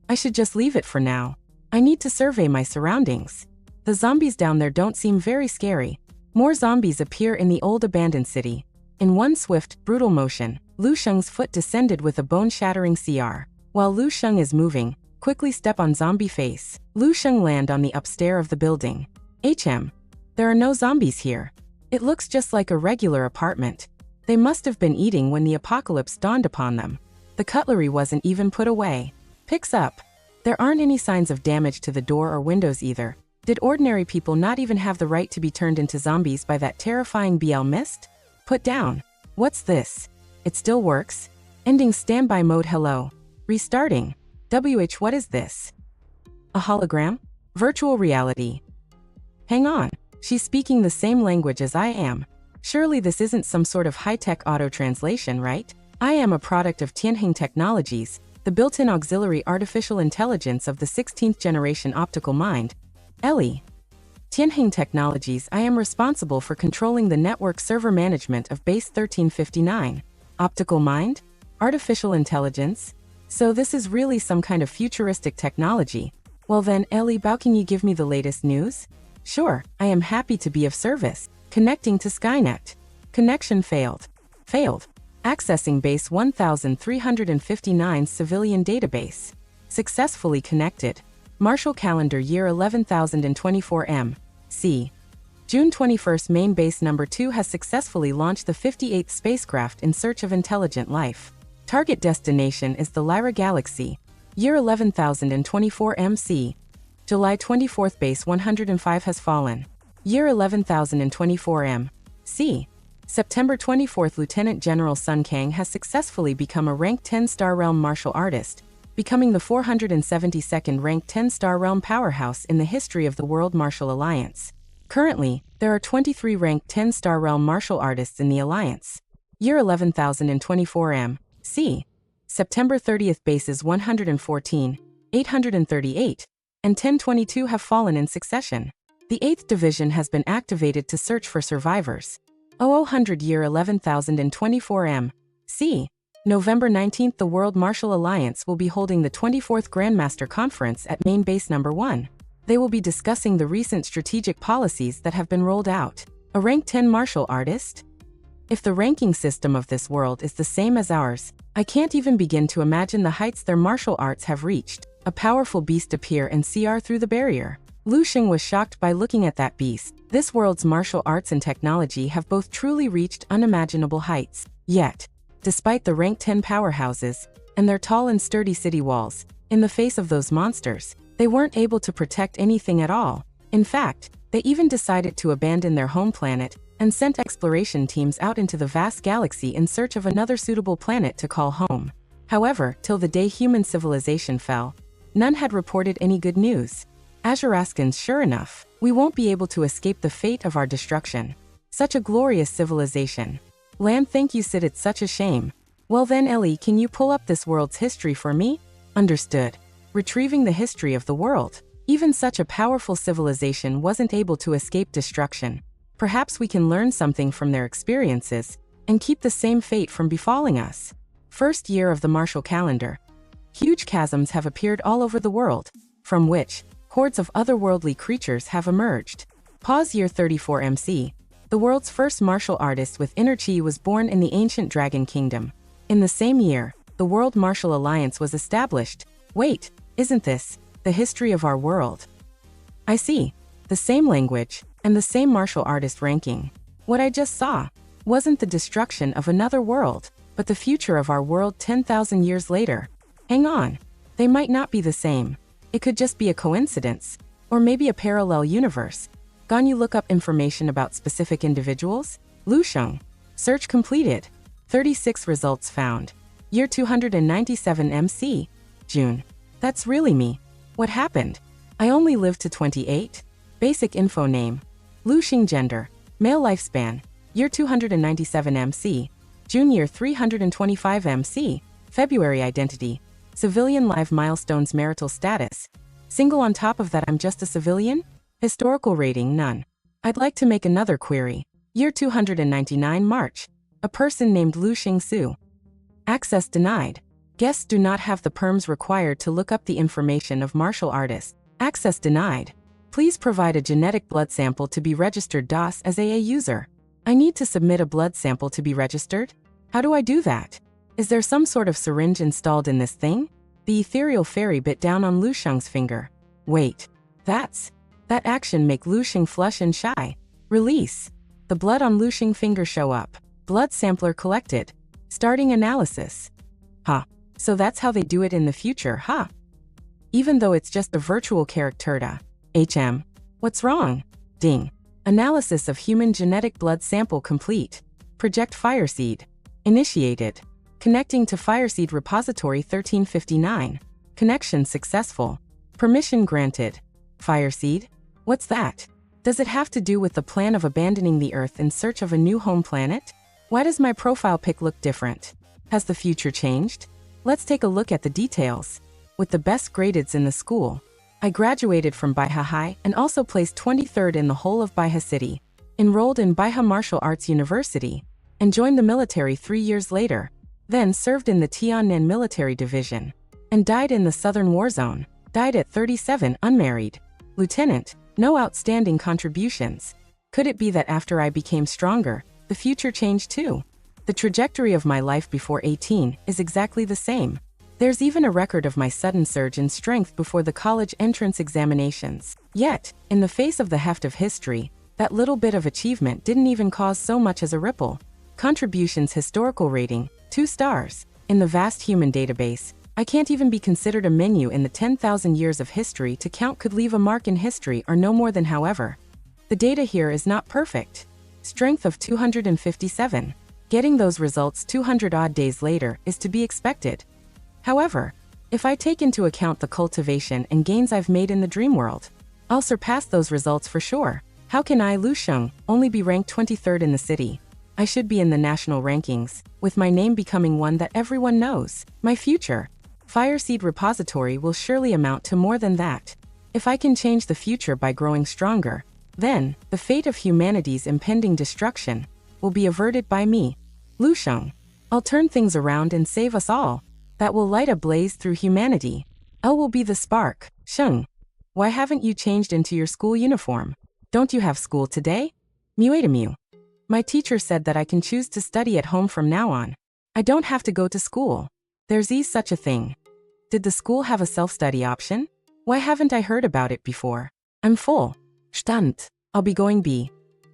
I should just leave it for now. I need to survey my surroundings. The zombies down there don't seem very scary. More zombies appear in the old abandoned city. In one swift, brutal motion, Lu Sheng's foot descended with a bone-shattering CR. While Lu Sheng is moving, quickly step on zombie face. Lu Sheng land on the upstairs of the building. There are no zombies here. It looks just like a regular apartment. They must have been eating when the apocalypse dawned upon them. The cutlery wasn't even put away. Picks up. There aren't any signs of damage to the door or windows either. Did ordinary people not even have the right to be turned into zombies by that terrifying BL mist? Put down. What's this? It still works. Ending standby mode. Hello. Restarting. What is this? A hologram? Virtual reality. Hang on. She's speaking the same language as I am. Surely this isn't some sort of high-tech auto-translation, right? I am a product of Tianheng Technologies, the built-in auxiliary artificial intelligence of the 16th generation optical mind. Ellie. Tianheng Technologies. I am responsible for controlling the network server management of Base 1359. Optical mind? Artificial intelligence? So this is really some kind of futuristic technology. Well then, Ellie, how can you give me the latest news? Sure, I am happy to be of service. Connecting to Skynet. Connection failed. Failed. Accessing Base 1359's civilian database. Successfully connected. Martial Calendar Year 11024 M.C. June 21st. Main Base Number 2 has successfully launched the 58th spacecraft in search of intelligent life. Target destination is the Lyra Galaxy. Year 11024 M.C. July 24th. Base 105 has fallen. Year 11024 M.C. September 24th. Lieutenant General Sun Kang has successfully become a rank 10-star realm martial artist, becoming the 472nd ranked 10-star realm powerhouse in the history of the World Martial Alliance. Currently, there are 23 ranked 10-star realm martial artists in the Alliance. Year 11024 M.C. September 30th. Bases 114, 838, and 1022 have fallen in succession. The 8th Division has been activated to search for survivors. 0000 Year 11024 M.C. November 19th. The World Martial Alliance will be holding the 24th Grandmaster Conference at Main Base Number 1. They will be discussing the recent strategic policies that have been rolled out. A rank 10 martial artist? If the ranking system of this world is the same as ours, I can't even begin to imagine the heights their martial arts have reached. A powerful beast appear and CR through the barrier. Lu Sheng was shocked by looking at that beast. This world's martial arts and technology have both truly reached unimaginable heights. Yet, despite the rank 10 powerhouses and their tall and sturdy city walls, in the face of those monsters, they weren't able to protect anything at all. In fact, they even decided to abandon their home planet and sent exploration teams out into the vast galaxy in search of another suitable planet to call home. However, till the day human civilization fell, none had reported any good news. Azuraskans, sure enough, we won't be able to escape the fate of our destruction. Such a glorious civilization. Land, thank you, Sid, it's such a shame. Well then, Ellie, can you pull up this world's history for me? Understood. Retrieving the history of the world. Even such a powerful civilization wasn't able to escape destruction. Perhaps we can learn something from their experiences and keep the same fate from befalling us. First year of the martial calendar. Huge chasms have appeared all over the world, from which hordes of otherworldly creatures have emerged. Pause. Year 34 MC. The world's first martial artist with inner chi was born in the ancient Dragon Kingdom. In the same year, the World Martial Alliance was established. Wait, isn't this the history of our world? I see. The same language and the same martial artist ranking. What I just saw wasn't the destruction of another world, but the future of our world 10,000 years later. Hang on. They might not be the same. It could just be a coincidence, or maybe a parallel universe. Gone. You look up information about specific individuals? Lu Sheng. Search completed. 36 results found. Year 297 MC. June. That's really me. What happened? I only lived to 28. Basic info: name. Lu Sheng. Gender. Male. Lifespan. Year 297 MC. June. Year 325 MC. February. Identity. Civilian. Live milestones. Marital status. Single on top of that I'm just a civilian? Historical rating none. I'd like to make another query. Year 299 March. A person named Lu Sheng. Access denied. Guests do not have the perms required to look up the information of martial artists. Access denied. Please provide a genetic blood sample to be registered DOS as AA user. I need to submit a blood sample to be registered? How do I do that? Is there some sort of syringe installed in this thing? The ethereal fairy bit down on Lu Sheng's finger. Wait. That action make Lu Sheng flush and shy. Release. The blood on Lu Sheng's finger show up. Blood sampler collected. Starting analysis. So that's how they do it in the future, Even though it's just a virtual character. What's wrong? Ding. Analysis of human genetic blood sample complete. Project Fireseed. Initiated. Connecting to Fireseed repository 1359. Connection successful. Permission granted. Fireseed? What's that? Does it have to do with the plan of abandoning the Earth in search of a new home planet? Why does my profile pic look different? Has the future changed? Let's take a look at the details. With the best gradeds in the school. I graduated from Baiha High and also placed 23rd in the whole of Baiha City. Enrolled in Baiha Martial Arts University. And joined the military 3 years later. Then served in the Tiannan Military Division. And died in the Southern War Zone. Died at 37, unmarried. Lieutenant, no outstanding contributions. Could it be that after I became stronger, the future changed too? The trajectory of my life before 18 is exactly the same. There's even a record of my sudden surge in strength before the college entrance examinations. Yet, in the face of the heft of history, that little bit of achievement didn't even cause so much as a ripple. Contributions historical rating, 2 stars. In the vast human database, I can't even be considered a menu in the 10,000 years of history to count could leave a mark in history or no more than however. The data here is not perfect. Strength of 257. Getting those results 200-odd days later is to be expected. However, if I take into account the cultivation and gains I've made in the dream world, I'll surpass those results for sure. How can I, Lu Sheng, only be ranked 23rd in the city? I should be in the national rankings, with my name becoming one that everyone knows. My future Fireseed repository will surely amount to more than that. If I can change the future by growing stronger, then the fate of humanity's impending destruction will be averted by me, Lu Sheng. I'll turn things around and save us all. That will light a blaze through humanity. L will be the spark. Sheng, why haven't you changed into your school uniform? Don't you have school today? Muetamu. My teacher said that I can choose to study at home from now on. I don't have to go to school. There's such a thing. Did the school have a self-study option? Why haven't I heard about it before? I'm full. Stand. I'll be going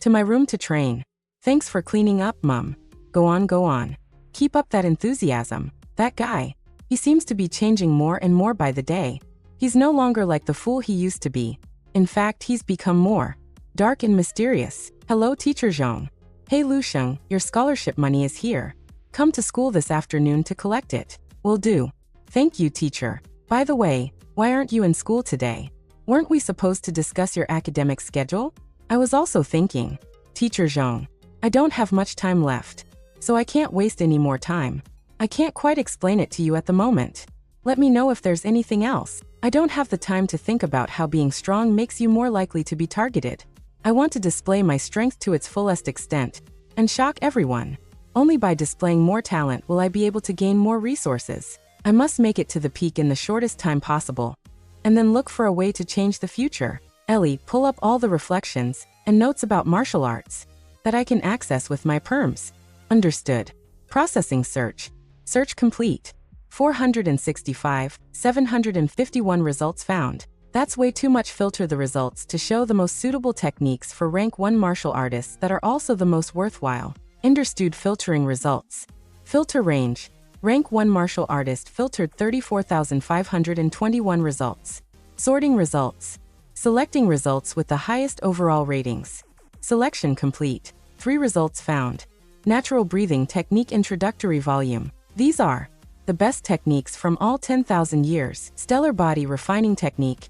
to my room to train. Thanks for cleaning up, Mum. Go on. Keep up that enthusiasm. That guy. He seems to be changing more and more by the day. He's no longer like the fool he used to be. In fact, he's become more dark and mysterious. Hello, Teacher Zhong. Hey, Lu Sheng, your scholarship money is here. Come to school this afternoon to collect it. Will do. Thank you, teacher. By the way, why aren't you in school today? Weren't we supposed to discuss your academic schedule? I was also thinking. Teacher Zhong, I don't have much time left, so I can't waste any more time. I can't quite explain it to you at the moment. Let me know if there's anything else. I don't have the time to think about how being strong makes you more likely to be targeted. I want to display my strength to its fullest extent and shock everyone. Only by displaying more talent will I be able to gain more resources. I must make it to the peak in the shortest time possible, and then look for a way to change the future. Ellie, pull up all the reflections and notes about martial arts that I can access with my perms. Understood. Processing search. Search complete. 465, 751 results found. That's way too much. Filter the results to show the most suitable techniques for rank 1 martial artists that are also the most worthwhile. Understood. Filtering results. Filter range. Rank 1 martial artist filtered 34,521 results. Sorting results. Selecting results with the highest overall ratings. Selection complete. 3 results found. Natural breathing technique introductory volume. These are the best techniques from all 10,000 years. Stellar body refining technique.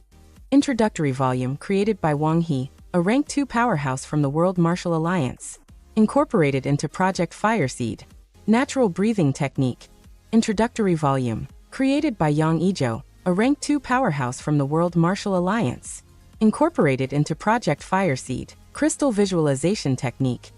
Introductory volume created by Wang He, a rank 2 powerhouse from the World Martial Alliance. Incorporated into Project Fireseed. Natural breathing technique. Introductory volume created by Yang Ijo, a rank 2 powerhouse from the World Martial Alliance. Incorporated into Project Fireseed, Crystal Visualization Technique.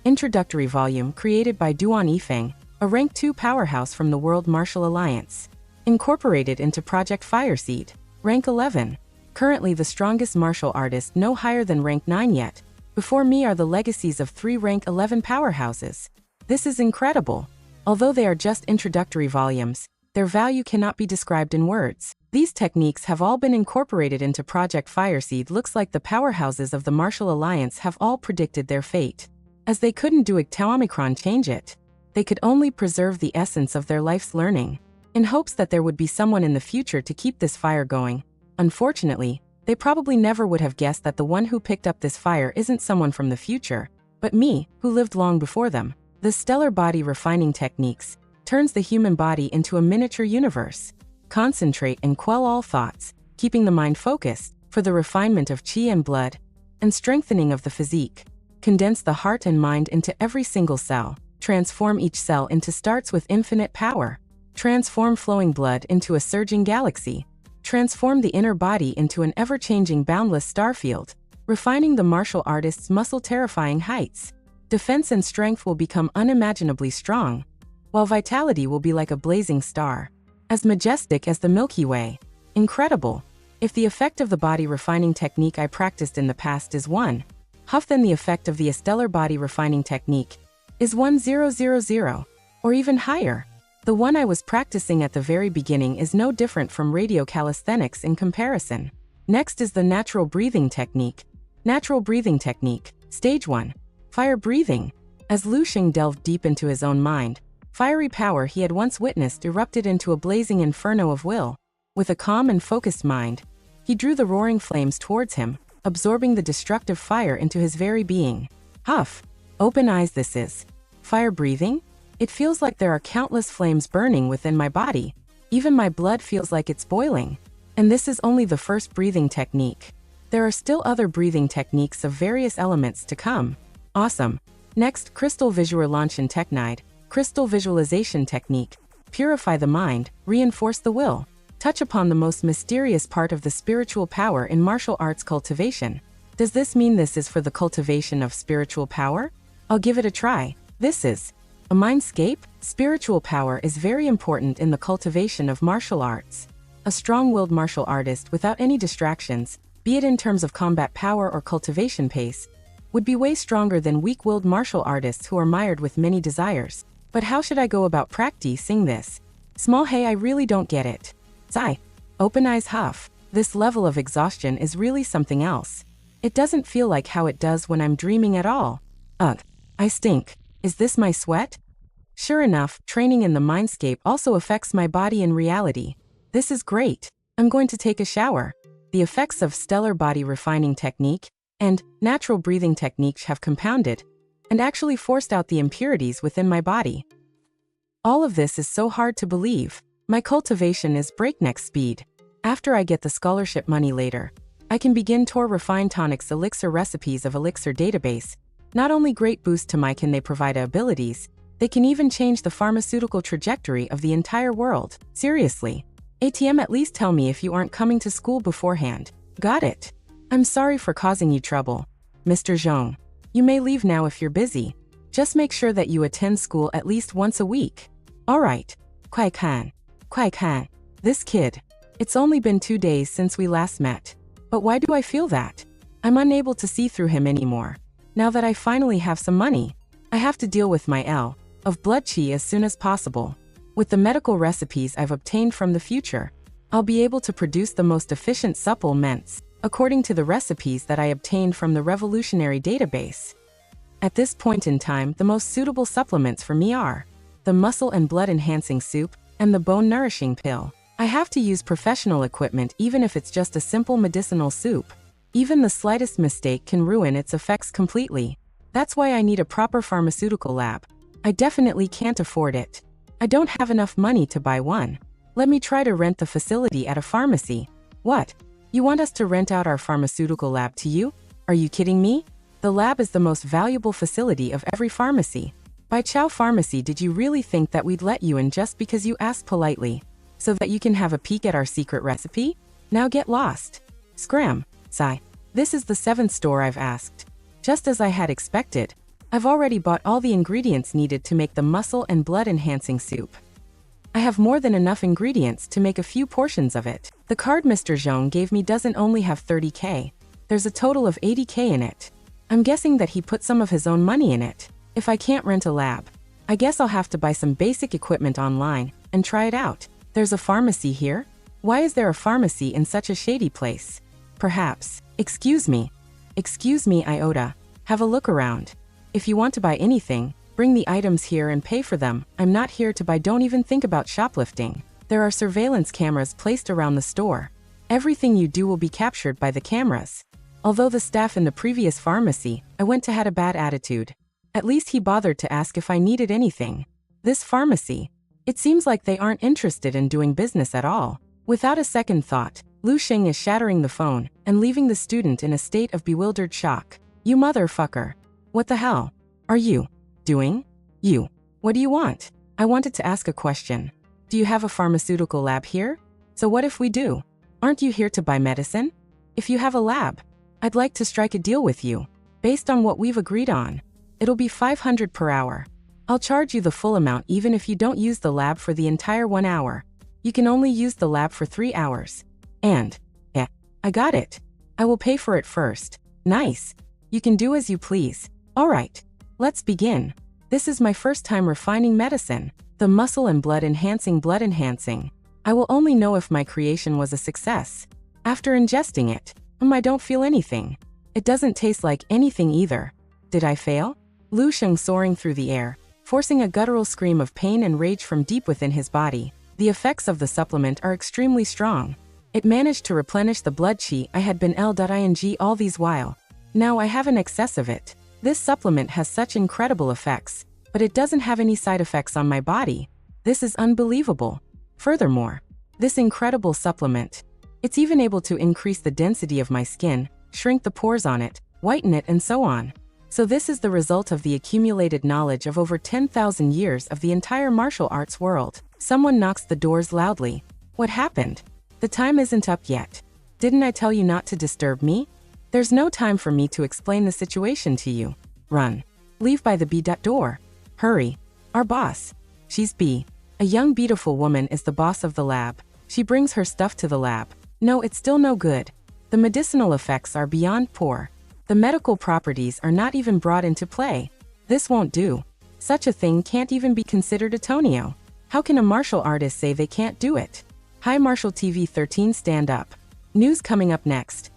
Introductory volume created by Duan Yifeng, a rank 2 powerhouse from the World Martial Alliance. Incorporated into Project Fireseed, rank 11. Currently the strongest martial artist, no higher than rank 9 yet. Before me are the legacies of 3 rank 11 powerhouses. This is incredible. Although they are just introductory volumes, their value cannot be described in words. These techniques have all been incorporated into Project Fireseed. Looks like the powerhouses of the Martial Alliance have all predicted their fate. As they couldn't do Omicron change it, they could only preserve the essence of their life's learning, in hopes that there would be someone in the future to keep this fire going. Unfortunately, they probably never would have guessed that the one who picked up this fire isn't someone from the future, but me, who lived long before them. The stellar body refining techniques turns the human body into a miniature universe. Concentrate and quell all thoughts, keeping the mind focused for the refinement of chi and blood and strengthening of the physique. Condense the heart and mind into every single cell. Transform each cell into starts with infinite power. Transform flowing blood into a surging galaxy. Transform the inner body into an ever-changing boundless starfield, refining the martial artist's muscle terrifying heights. Defense and strength will become unimaginably strong, while vitality will be like a blazing star, as majestic as the Milky Way. Incredible. If the effect of the body refining technique I practiced in the past is 1 huff, then the effect of the stellar body refining technique is 1000, or even higher. The one I was practicing at the very beginning is no different from radio calisthenics in comparison. Next is the natural breathing technique. Natural breathing technique, stage 1. Fire breathing. As Lu Sheng delved deep into his own mind, fiery power he had once witnessed erupted into a blazing inferno of will. With a calm and focused mind, he drew the roaring flames towards him, absorbing the destructive fire into his very being. Huff. Open eyes. This is fire breathing? It feels like there are countless flames burning within my body. Even my blood feels like it's boiling. And this is only the first breathing technique. There are still other breathing techniques of various elements to come. Awesome. Next, Crystal Visualization Technique. Crystal Visualization Technique. Purify the mind, reinforce the will. Touch upon the most mysterious part of the spiritual power in martial arts cultivation. Does this mean this is for the cultivation of spiritual power? I'll give it a try. This is a mindscape. Spiritual power is very important in the cultivation of martial arts. A strong-willed martial artist without any distractions, be it in terms of combat power or cultivation pace, would be way stronger than weak-willed martial artists who are mired with many desires. But how should I go about practicing this? Small hey, I really don't get it. Sigh. Open eyes. Huff. This level of exhaustion is really something else. It doesn't feel like how it does when I'm dreaming at all. Ugh. I stink. Is this my sweat? Sure enough, training in the mindscape also affects my body in reality. This is great. I'm going to take a shower. The effects of stellar body refining technique and natural breathing techniques have compounded and actually forced out the impurities within my body. All of this is so hard to believe. My cultivation is breakneck speed. After I get the scholarship money later, I can begin to refine tonics elixir recipes of elixir database. Not only great boost to my can they provide abilities, they can even change the pharmaceutical trajectory of the entire world. Seriously. ATM, at least tell me if you aren't coming to school beforehand. Got it. I'm sorry for causing you trouble, Mr. Zhong. You may leave now if you're busy. Just make sure that you attend school at least once a week. Alright. Kuai Kan. Kuai Kan. This kid. It's only been 2 days since we last met. But why do I feel that? I'm unable to see through him anymore. Now that I finally have some money, I have to deal with my L of blood chi as soon as possible. With the medical recipes I've obtained from the future, I'll be able to produce the most efficient supplements, according to the recipes that I obtained from the revolutionary database. At this point in time, the most suitable supplements for me are the muscle and blood enhancing soup and the bone nourishing pill. I have to use professional equipment even if it's just a simple medicinal soup. Even the slightest mistake can ruin its effects completely. That's why I need a proper pharmaceutical lab. I definitely can't afford it. I don't have enough money to buy one. Let me try to rent the facility at a pharmacy. What? You want us to rent out our pharmaceutical lab to you? Are you kidding me? The lab is the most valuable facility of every pharmacy. By Chow Pharmacy, did you really think that we'd let you in just because you asked politely? so that you can have a peek at our secret recipe? Now get lost. Scram. Sigh. This is the 7th store I've asked. Just as I had expected, I've already bought all the ingredients needed to make the muscle and blood enhancing soup. I have more than enough ingredients to make a few portions of it. The card Mr. Zhong gave me doesn't only have 30k. There's a total of 80k in it. I'm guessing that he put some of his own money in it. If I can't rent a lab, I guess I'll have to buy some basic equipment online and try it out. There's a pharmacy here? Why is there a pharmacy in such a shady place? Perhaps. Excuse me, Iota. Have a look around. If you want to buy anything, bring the items here and pay for them. I'm not here to buy. Don't even think about shoplifting. There are surveillance cameras placed around the store. Everything you do will be captured by the cameras. Although the staff in the previous pharmacy I went to had a bad attitude, at least he bothered to ask if I needed anything. This pharmacy, it seems like they aren't interested in doing business at all. Without a second thought, Lu Sheng is shattering the phone and leaving the student in a state of bewildered shock. You motherfucker. What the hell are you doing? You. What do you want? I wanted to ask a question. Do you have a pharmaceutical lab here? So what if we do? Aren't you here to buy medicine? If you have a lab, I'd like to strike a deal with you. Based on what we've agreed on, it'll be 500 per hour. I'll charge you the full amount even if you don't use the lab for the entire 1 hour. You can only use the lab for 3 hours. And, yeah, I got it. I will pay for it first. Nice. You can do as you please. All right, let's begin. This is my first time refining medicine. The muscle and blood enhancing. I will only know if my creation was a success after ingesting it. I don't feel anything. It doesn't taste like anything either. Did I fail? Lu Sheng soaring through the air, forcing a guttural scream of pain and rage from deep within his body. The effects of the supplement are extremely strong. It managed to replenish the blood chi I had been ing all these while. Now I have an excess of it. This supplement has such incredible effects, but it doesn't have any side effects on my body. This is unbelievable. Furthermore, this incredible supplement, it's even able to increase the density of my skin, shrink the pores on it, whiten it, and so on. So this is the result of the accumulated knowledge of over 10,000 years of the entire martial arts world. Someone knocks the doors loudly. What happened? The time isn't up yet. Didn't I tell you not to disturb me? There's no time for me to explain the situation to you. Run. Leave by the B door. Hurry. Our boss. She's B. A young beautiful woman is the boss of the lab. She brings her stuff to the lab. No, it's still no good. The medicinal effects are beyond poor. The medical properties are not even brought into play. This won't do. Such a thing can't even be considered a Tonio. How can a martial artist say they can't do it? Hi Martial TV 13 stand up. News coming up next.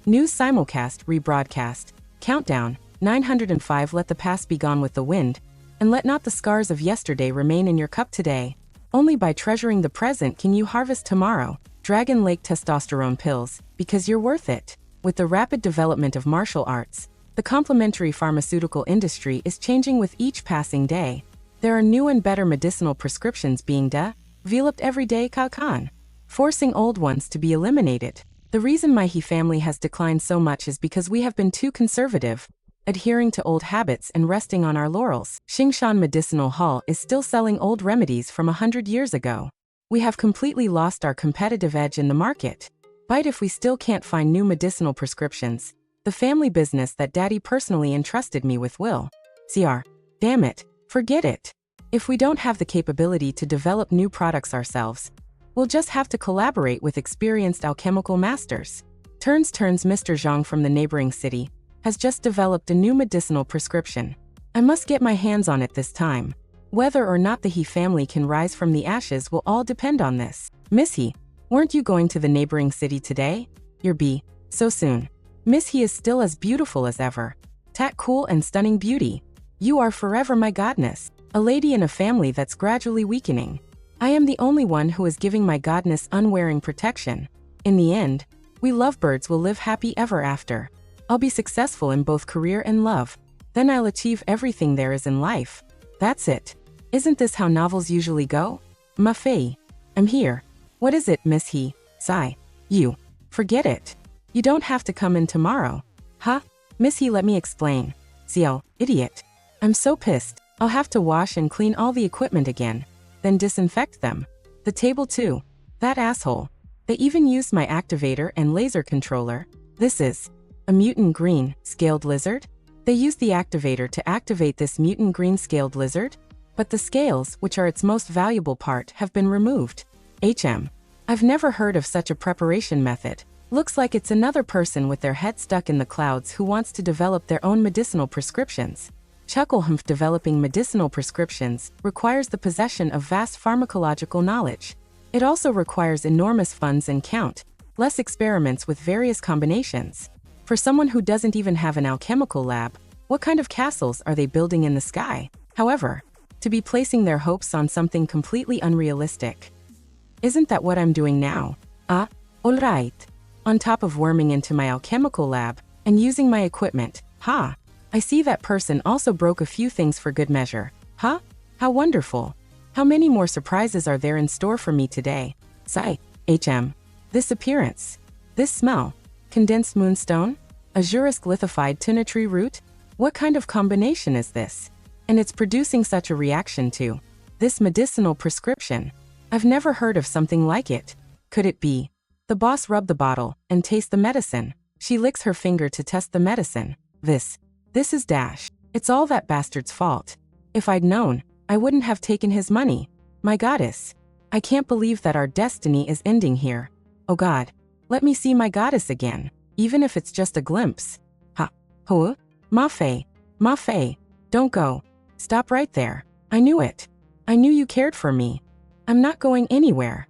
News simulcast rebroadcast. Countdown 905. Let the past be gone with the wind, and let not the scars of yesterday remain in your cup today. Only by treasuring the present can you harvest tomorrow. Dragon Lake testosterone pills, because you're worth it. With the rapid development of martial arts, the complementary pharmaceutical industry is changing with each passing day. There are new and better medicinal prescriptions being developed every day, forcing old ones to be eliminated. The reason my family has declined so much is because we have been too conservative, adhering to old habits and resting on our laurels. Xingshan Medicinal Hall is still selling old remedies from 100 years ago. We have completely lost our competitive edge in the market. But if we still can't find new medicinal prescriptions, the family business that Daddy personally entrusted me with will. Damn it, forget it. If we don't have the capability to develop new products ourselves, we'll just have to collaborate with experienced alchemical masters. Turns Mr. Zhang from the neighboring city has just developed a new medicinal prescription. I must get my hands on it this time. Whether or not the He family can rise from the ashes will all depend on this. Miss He, weren't you going to the neighboring city today? You're B. So soon. Miss He is still as beautiful as ever. Cool and stunning beauty. You are forever my godness. A lady in a family that's gradually weakening. I am the only one who is giving my godness unwearing protection. In the end, we lovebirds will live happy ever after. I'll be successful in both career and love. Then I'll achieve everything there is in life. That's it. Isn't this how novels usually go? Ma fei. I'm here. What is it, Miss He? Sigh. You. Forget it. You don't have to come in tomorrow. Huh? Miss He, let me explain. Xiao, idiot. I'm so pissed. I'll have to wash and clean all the equipment again, then disinfect them. The table too. That asshole. They even used my activator and laser controller. This is a mutant green, scaled lizard? They used the activator to activate this mutant green scaled lizard? But the scales, which are its most valuable part, have been removed. I've never heard of such a preparation method. Looks like it's another person with their head stuck in the clouds who wants to develop their own medicinal prescriptions. Chucklehumph. Developing medicinal prescriptions requires the possession of vast pharmacological knowledge. It also requires enormous funds and countless experiments with various combinations. For someone who doesn't even have an alchemical lab, what kind of castles are they building in the sky? However, to be placing their hopes on something completely unrealistic. Isn't that what I'm doing now? Alright. On top of worming into my alchemical lab and using my equipment, I see that person also broke a few things for good measure. How wonderful. How many more surprises are there in store for me today? Sigh. This appearance. This smell. Condensed moonstone? Azurisk lithified tunitree root? What kind of combination is this? And it's producing such a reaction to this medicinal prescription. I've never heard of something like it. Could it be? The boss rubbed the bottle and tastes the medicine. She licks her finger to test the medicine. This is Dash. It's all that bastard's fault. If I'd known, I wouldn't have taken his money. My goddess. I can't believe that our destiny is ending here. Oh God. Let me see my goddess again, even if it's just a glimpse. Ma Fei. Don't go. Stop right there. I knew it. I knew you cared for me. I'm not going anywhere.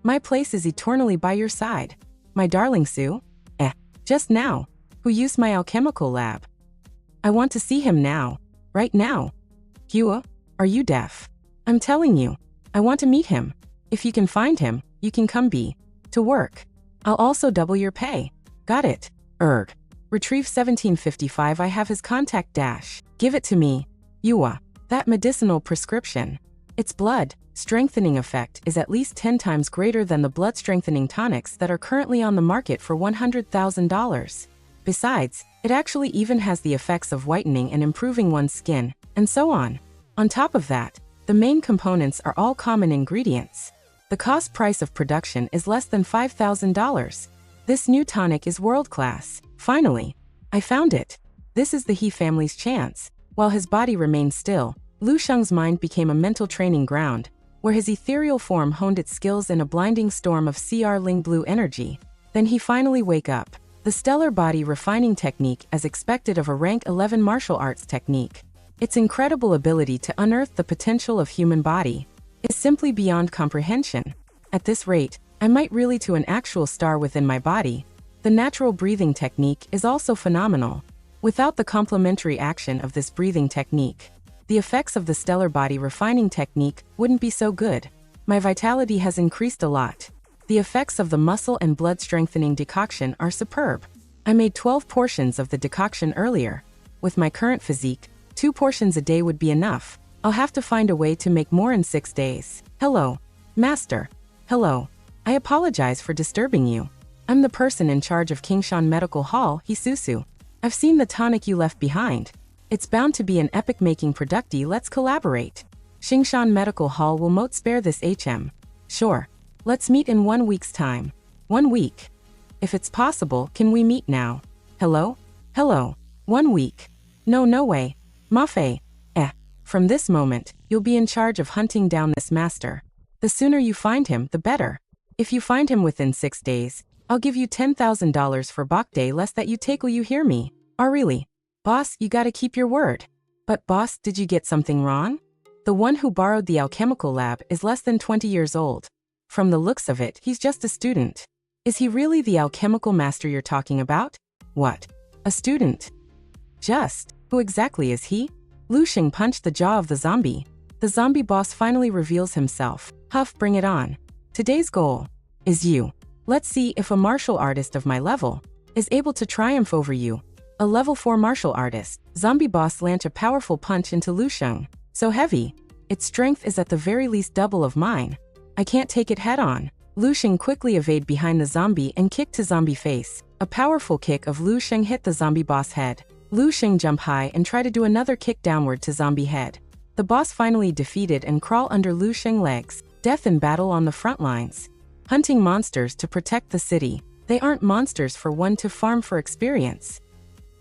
My place is eternally by your side. My darling Sue. Just now. Who used my alchemical lab? I want to see him now. Right now. Hua, are you deaf? I'm telling you. I want to meet him. If you can find him, you can come to work. I'll also double your pay. Got it. Retrieve 1755. I have his contact dash. Give it to me. Yua. That medicinal prescription. Its blood strengthening effect is at least 10 times greater than the blood strengthening tonics that are currently on the market for $100,000. Besides, it actually even has the effects of whitening and improving one's skin, and so on. On top of that, the main components are all common ingredients. The cost price of production is less than $5,000. This new tonic is world-class. Finally, I found it. This is the He family's chance. While his body remained still, Lu Sheng's mind became a mental training ground, where his ethereal form honed its skills in a blinding storm of CR Ling blue energy. Then he finally wake up. The stellar body refining technique, as expected of a rank 11 martial arts technique. Its incredible ability to unearth the potential of human body is simply beyond comprehension. At this rate, I might really to an actual star within my body. The natural breathing technique is also phenomenal. Without the complementary action of this breathing technique, the effects of the stellar body refining technique wouldn't be so good. My vitality has increased a lot. The effects of the muscle and blood strengthening decoction are superb. I made 12 portions of the decoction earlier. With my current physique, 2 portions a day would be enough. I'll have to find a way to make more in 6 days. Hello, Master. Hello. I apologize for disturbing you. I'm the person in charge of Kingshan Medical Hall, Hisusu. I've seen the tonic you left behind. It's bound to be an epic-making producti. Let's collaborate. Kingshan Medical Hall will mote spare this Sure. Let's meet in 1 week's time. 1 week. If it's possible, can we meet now? Hello? 1 week. No way. Ma Fei. From this moment, you'll be in charge of hunting down this master. The sooner you find him, the better. If you find him within 6 days, I'll give you $10,000 for Bok Day less that you take. Will you hear me? Really? Boss, you gotta keep your word. But boss, did you get something wrong? The one who borrowed the alchemical lab is less than 20 years old. From the looks of it, he's just a student. Is he really the alchemical master you're talking about? What? A student? Just. Who exactly is he? Lu Sheng punched the jaw of the zombie. The zombie boss finally reveals himself. Huff, bring it on. Today's goal is you. Let's see if a martial artist of my level is able to triumph over you. A level 4 martial artist. Zombie boss launched a powerful punch into Lu Sheng. So heavy. Its strength is at the very least double of mine. I can't take it head on. Lu Sheng quickly evaded behind the zombie and kicked to zombie face. A powerful kick of Lu Sheng hit the zombie boss head. Lu Sheng jump high and try to do another kick downward to zombie head. The boss finally defeated and crawl under Lu Sheng legs. Death in battle on the front lines. hunting monsters to protect the city. They aren't monsters for one to farm for experience.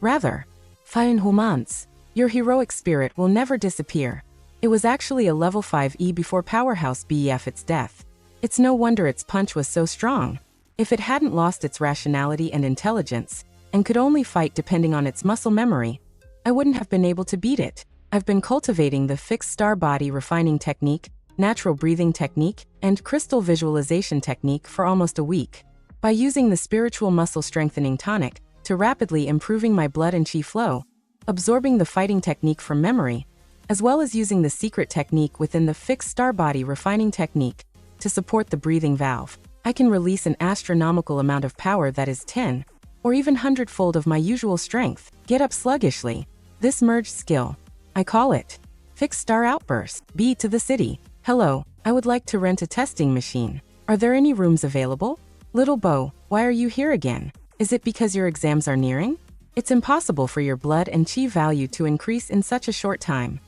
Rather, fine humans. Your heroic spirit will never disappear. It was actually a level 5E before Powerhouse BEF its death. It's no wonder its punch was so strong. If it hadn't lost its rationality and intelligence, and could only fight depending on its muscle memory, I wouldn't have been able to beat it. I've been cultivating the fixed star body refining technique, natural breathing technique, and crystal visualization technique for almost a week. By using the spiritual muscle strengthening tonic to rapidly improving my blood and chi flow, absorbing the fighting technique from memory, as well as using the secret technique within the fixed star body refining technique to support the breathing valve, I can release an astronomical amount of power that is 10 or even 100-fold of my usual strength. Get up sluggishly. This merged skill, I call it Fixed Star Outburst. B to the city. Hello, I would like to rent a testing machine. Are there any rooms available? Little Bo, why are you here again? Is it because your exams are nearing? It's impossible for your blood and chi value to increase in such a short time.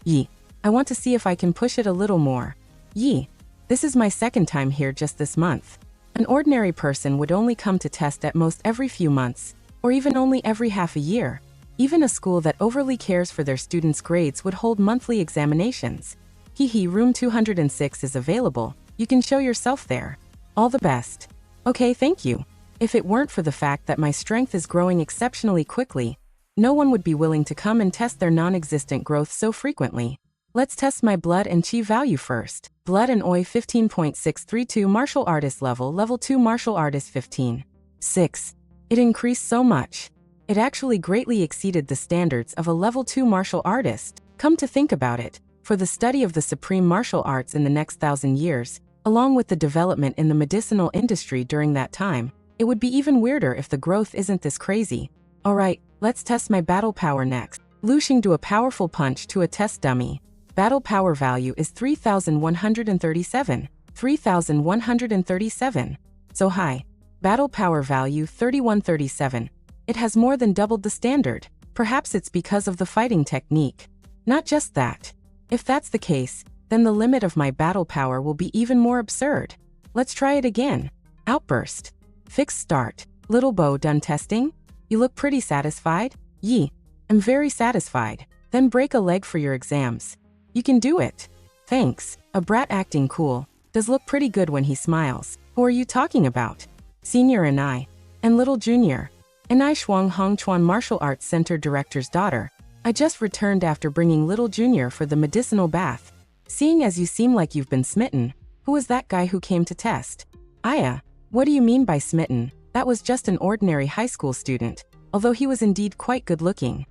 Yi. I want to see if I can push it a little more. Yi. This is my second time here just this month. An ordinary person would only come to test at most every few months, or even only every half a year. Even a school that overly cares for their students' grades would hold monthly examinations. Room 206 is available. You can show yourself there. All the best. Okay, thank you. If it weren't for the fact that my strength is growing exceptionally quickly, no one would be willing to come and test their non-existent growth so frequently. Let's test my blood and chi value first. Blood and Oi 15.632 martial artist level 2 martial artist 15. 6. It increased so much. It actually greatly exceeded the standards of a level 2 martial artist. Come to think about it, for the study of the supreme martial arts in the next 1,000 years, along with the development in the medicinal industry during that time, it would be even weirder if the growth isn't this crazy. Alright, let's test my battle power next. Lu Sheng do a powerful punch to a test dummy. Battle power value is 3,137. 3,137. So high. Battle power value 3137. It has more than doubled the standard. Perhaps it's because of the fighting technique. Not just that. If that's the case, then the limit of my battle power will be even more absurd. Let's try it again. Outburst. Fixed start. Little Bo, done testing? You look pretty satisfied? Yi. I'm very satisfied. Then break a leg for your exams. You can do it. Thanks. A brat acting cool. Does look pretty good when he smiles. Who are you talking about? Senior and I. And little junior. And I Shuang Hongchuan Martial Arts Center Director's daughter. I just returned after bringing little junior for the medicinal bath. Seeing as you seem like you've been smitten, who was that guy who came to test? Aya. What do you mean by smitten? That was just an ordinary high school student, although he was indeed quite good-looking.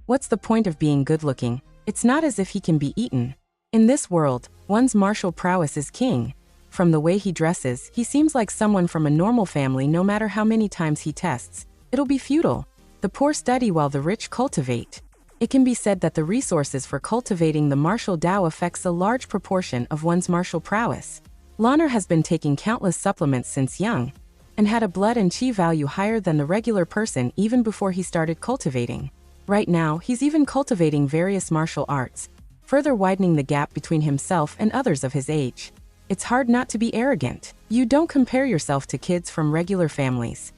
What's the point of being good-looking? It's not as if he can be eaten. In this world, one's martial prowess is king. From the way he dresses, he seems like someone from a normal family. No matter how many times he tests, it'll be futile. The poor study while the rich cultivate. It can be said that the resources for cultivating the martial Tao affects a large proportion of one's martial prowess. Lanner has been taking countless supplements since young, and had a blood and chi value higher than the regular person even before he started cultivating. Right now, he's even cultivating various martial arts, further widening the gap between himself and others of his age. It's hard not to be arrogant. You don't compare yourself to kids from regular families.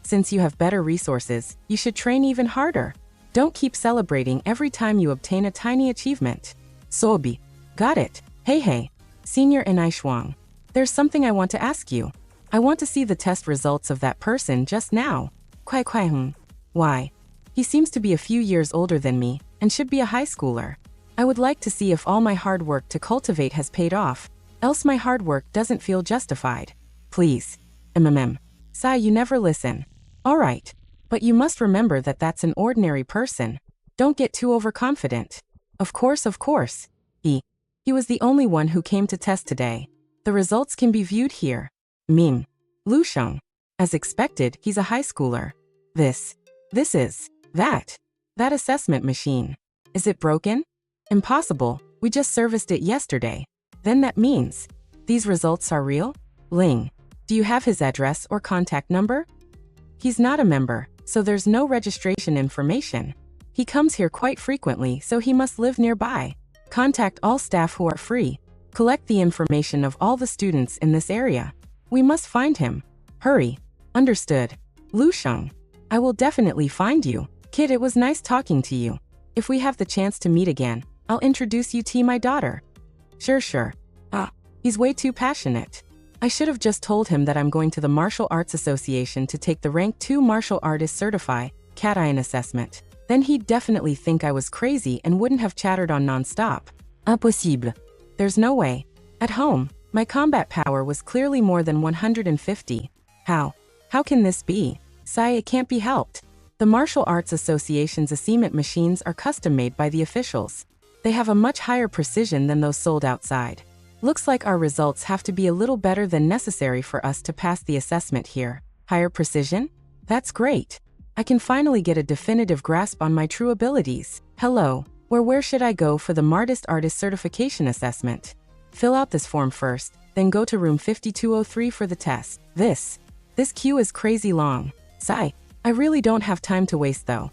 Since you have better resources, you should train even harder. Don't keep celebrating every time you obtain a tiny achievement. Sobi. Got it. Hey. Senior and I Shuang. There's something I want to ask you. I want to see the test results of that person just now. Kwai. Why? He seems to be a few years older than me, and should be a high schooler. I would like to see if all my hard work to cultivate has paid off, else my hard work doesn't feel justified. Please. Sai, you never listen. Alright. But you must remember that that's an ordinary person. Don't get too overconfident. Of course. He was the only one who came to test today. The results can be viewed here. Lu Sheng. As expected, he's a high schooler. This is that assessment machine. Is it broken? Impossible. We just serviced it yesterday. Then that means these results are real? Ling. Do you have his address or contact number? He's not a member, so there's no registration information. He comes here quite frequently, so he must live nearby. Contact all staff who are free. Collect the information of all the students in this area. We must find him. Hurry. Understood. Lu Sheng. I will definitely find you. Kid, it was nice talking to you. If we have the chance to meet again, I'll introduce you to my daughter. Sure. He's way too passionate. I should have just told him that I'm going to the Martial Arts Association to take the Rank 2 Martial Artist Certify Cat Iron assessment. Then he'd definitely think I was crazy and wouldn't have chattered on non-stop. Impossible. There's no way. At home, my combat power was clearly more than 150. How? How can this be? Sigh, it can't be helped. The Martial Arts Association's assessment machines are custom-made by the officials. They have a much higher precision than those sold outside. Looks like our results have to be a little better than necessary for us to pass the assessment here. Higher precision? That's great. I can finally get a definitive grasp on my true abilities. Hello, where should I go for the Martial Artist Certification Assessment? Fill out this form first, then go to room 5203 for the test. This queue is crazy long. Sigh, I really don't have time to waste though.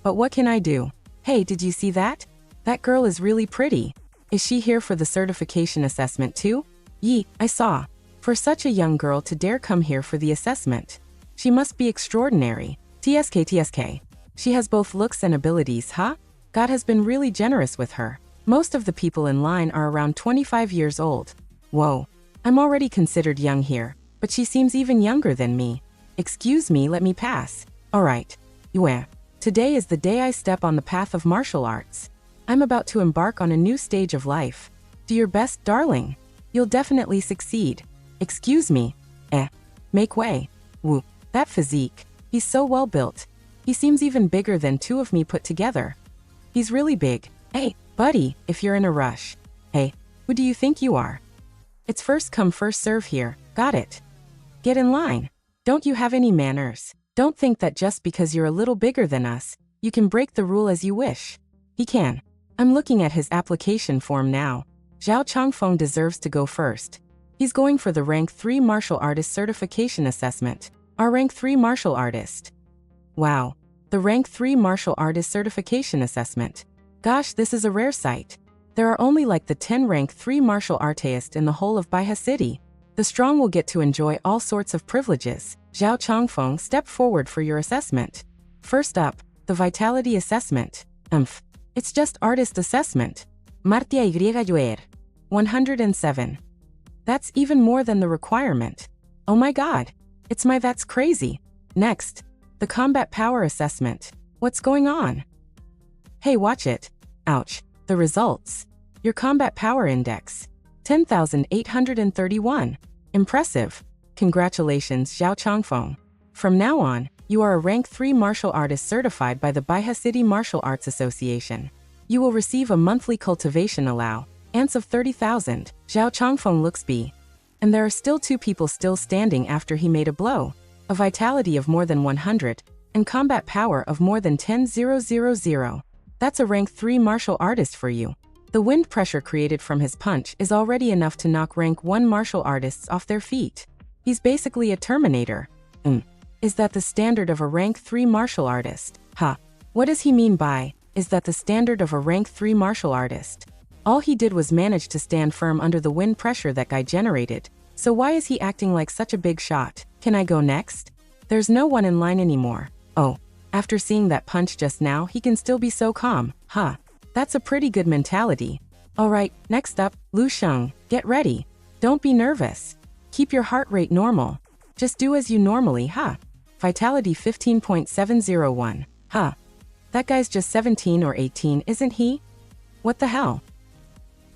But what can I do? Hey, did you see that? That girl is really pretty. Is she here for the certification assessment too? Yee, I saw. For such a young girl to dare come here for the assessment. She must be extraordinary. TSK. She has both looks and abilities, huh? God has been really generous with her. Most of the people in line are around 25 years old. Whoa, I'm already considered young here, but she seems even younger than me. Excuse me, let me pass. Alright. Yue. Today is the day I step on the path of martial arts. I'm about to embark on a new stage of life. Do your best, darling. You'll definitely succeed. Excuse me. Make way. Woo. That physique. He's so well built. He seems even bigger than two of me put together. He's really big. Hey, buddy, if you're in a rush. Hey, who do you think you are? It's first come first serve here. Got it. Get in line. Don't you have any manners? Don't think that just because you're a little bigger than us, you can break the rule as you wish. He can. I'm looking at his application form now. Zhao Changfeng deserves to go first. He's going for the Rank 3 Martial Artist Certification Assessment. Our Rank 3 Martial Artist. Wow. The Rank 3 Martial Artist Certification Assessment. Gosh, this is a rare sight. There are only like the 10 Rank 3 Martial Artists in the whole of Baihe City. The strong will get to enjoy all sorts of privileges. Zhao Changfeng, step forward for your assessment. First up, the Vitality Assessment. It's just Artist Assessment. Martia Y Joer. 107. That's even more than the requirement. Oh my god. That's crazy. Next, the Combat Power Assessment. What's going on? Hey, watch it. Ouch. The results. Your Combat Power Index. 10,831. Impressive. Congratulations, Zhao Changfeng. From now on, you are a Rank 3 Martial Artist certified by the Baihe City Martial Arts Association. You will receive a monthly cultivation allowance of 30,000. Zhao Changfeng looks B. And there are still two people still standing after he made a blow. A vitality of more than 100, and combat power of more than 10,000. That's a Rank 3 Martial Artist for you. The wind pressure created from his punch is already enough to knock Rank 1 Martial Artists off their feet. He's basically a Terminator. Is that the standard of a Rank 3 Martial Artist? What does he mean by, is that the standard of a Rank 3 Martial Artist? All he did was manage to stand firm under the wind pressure that guy generated. So why is he acting like such a big shot? Can I go next? There's no one in line anymore. Oh, after seeing that punch just now, he can still be so calm. That's a pretty good mentality. Alright, next up, Lu Sheng, get ready. Don't be nervous. Keep your heart rate normal. Just do as you normally, Vitality 15.701. That guy's just 17 or 18, isn't he? What the hell?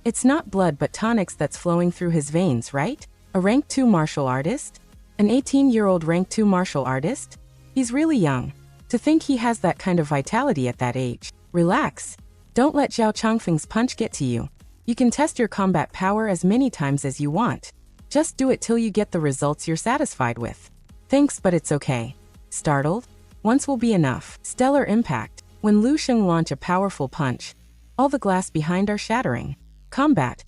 It's not blood but tonics that's flowing through his veins, right? A Rank 2 martial artist? An 18-year-old Rank 2 martial artist? He's really young. To think he has that kind of vitality at that age. Relax. Don't let Zhao Changfeng's punch get to you. You can test your combat power as many times as you want. Just do it till you get the results you're satisfied with. Thanks, but it's okay. Startled? Once will be enough. Stellar impact. When Lu Sheng launch a powerful punch, all the glass behind are shattering. Combat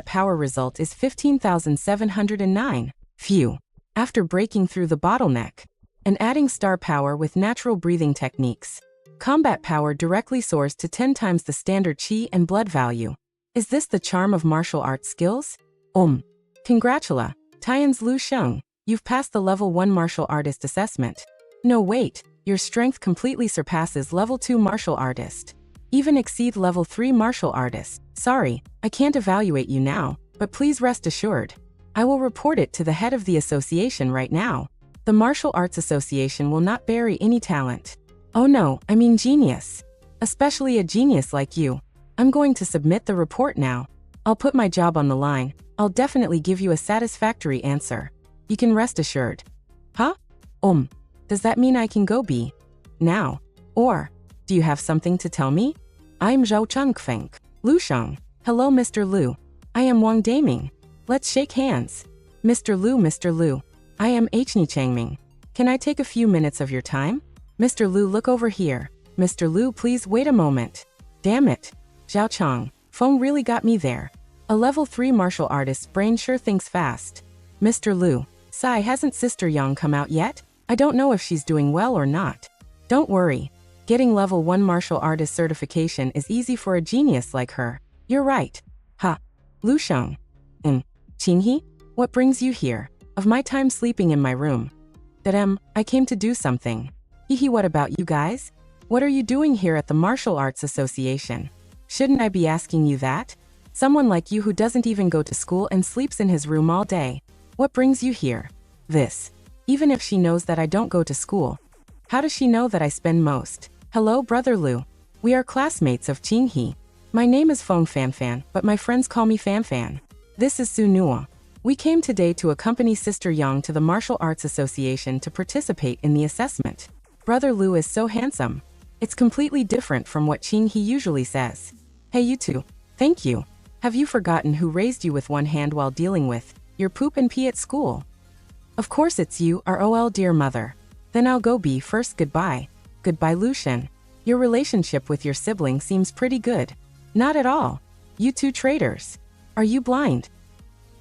power result is 15,709. Phew. After breaking through the bottleneck and adding star power with natural breathing techniques, combat power directly soars to 10 times the standard chi and blood value. Is this the charm of martial arts skills? Congratulations, Lu Sheng. You've passed the level 1 martial artist assessment. No wait, your strength completely surpasses level 2 martial artist. Even exceed level 3 martial artist. Sorry, I can't evaluate you now, but please rest assured. I will report it to the head of the association right now. The Martial Arts Association will not bury any talent. Oh no, I mean genius. Especially a genius like you. I'm going to submit the report now. I'll put my job on the line. I'll definitely give you a satisfactory answer. You can rest assured. Huh? Does that mean I can go be? Now? Or, do you have something to tell me? I'm Zhao Changfeng. Lu Sheng. Hello Mr. Lu. I am undoing. Let's shake hands. Mr. Lu. I am Changming. Can I take a few minutes of your time? Mr. Lu, look over here. Mr. Lu, please wait a moment. Damn it. Zhao Chang. Phone really got me there. A level 3 martial artist's brain sure thinks fast. Mr. Lu. Sai, hasn't Sister Yang come out yet? I don't know if she's doing well or not. Don't worry. Getting level 1 martial artist certification is easy for a genius like her. You're right. Ha. Lu Sheng. Qinghe? What brings you here? Of my time sleeping in my room. I came to do something. Hehe, what about you guys? What are you doing here at the Martial Arts Association? Shouldn't I be asking you that? Someone like you who doesn't even go to school and sleeps in his room all day. What brings you here? This. Even if she knows that I don't go to school. How does she know that I spend most? Hello, Brother Lu. We are classmates of Qinghe. My name is Feng Fanfan, but my friends call me Fanfan. This is Su Nua. We came today to accompany Sister Yang to the Martial Arts Association to participate in the assessment. Brother Lu is so handsome. It's completely different from what Qinghe usually says. Hey you two. Thank you. Have you forgotten who raised you with one hand while dealing with your poop and pee at school? Of course it's you, our OL dear mother. Then I'll go be first. Goodbye. Goodbye Lu Sheng. Your relationship with your sibling seems pretty good. Not at all. You two traitors. Are you blind?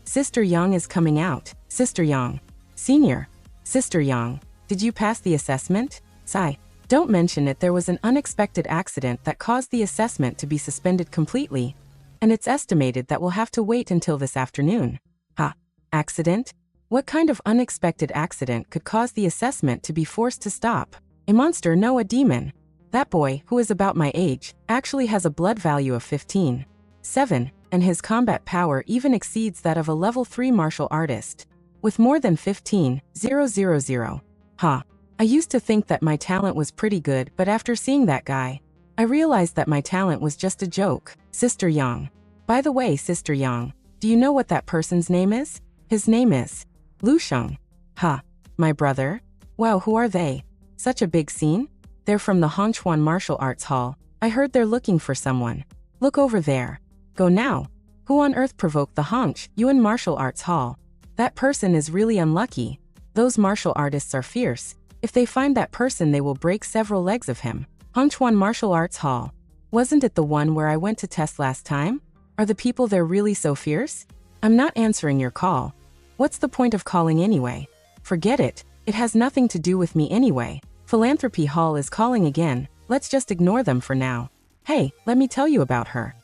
Sister Yang is coming out. Sister Yang. Senior. Sister Yang. Did you pass the assessment? Sigh. Don't mention it, there was an unexpected accident that caused the assessment to be suspended completely. And it's estimated that we'll have to wait until this afternoon. Ha. Accident? What kind of unexpected accident could cause the assessment to be forced to stop? A monster, no, a demon. That boy, who is about my age, actually has a blood value of 15.7, and his combat power even exceeds that of a level 3 martial artist, with more than 15.000. Ha. I used to think that my talent was pretty good, but after seeing that guy, I realized that my talent was just a joke. Sister Yang. By the way, Sister Yang, do you know what that person's name is? His name is Lu Sheng. Ha. My brother? Wow, who are they? Such a big scene? They're from the Hongchuan Martial Arts Hall. I heard they're looking for someone. Look over there. Go now. Who on earth provoked the Hongchuan Martial Arts Hall? That person is really unlucky. Those martial artists are fierce. If they find that person, they will break several legs of him. Hongchuan Martial Arts Hall. Wasn't it the one where I went to test last time? Are the people there really so fierce? I'm not answering your call. What's the point of calling anyway? Forget it. It has nothing to do with me anyway. Philanthropy Hall is calling again. Let's just ignore them for now. Hey, let me tell you about her.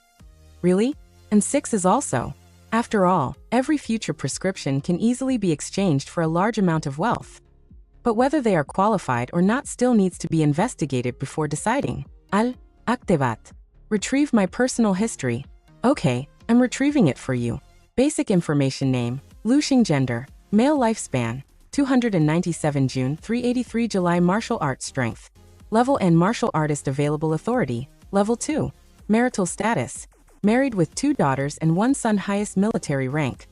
Really? And 6 is also. After all, every future prescription can easily be exchanged for a large amount of wealth. But whether they are qualified or not still needs to be investigated before deciding. Activat. Retrieve my personal history. Okay, I'm retrieving it for you. Basic information: name, Lu Sheng, gender, male, lifespan, 297 June 383 July, martial arts strength, level N, martial artist, available authority, level 2, marital status, married with 2 daughters and 1 son, highest military rank,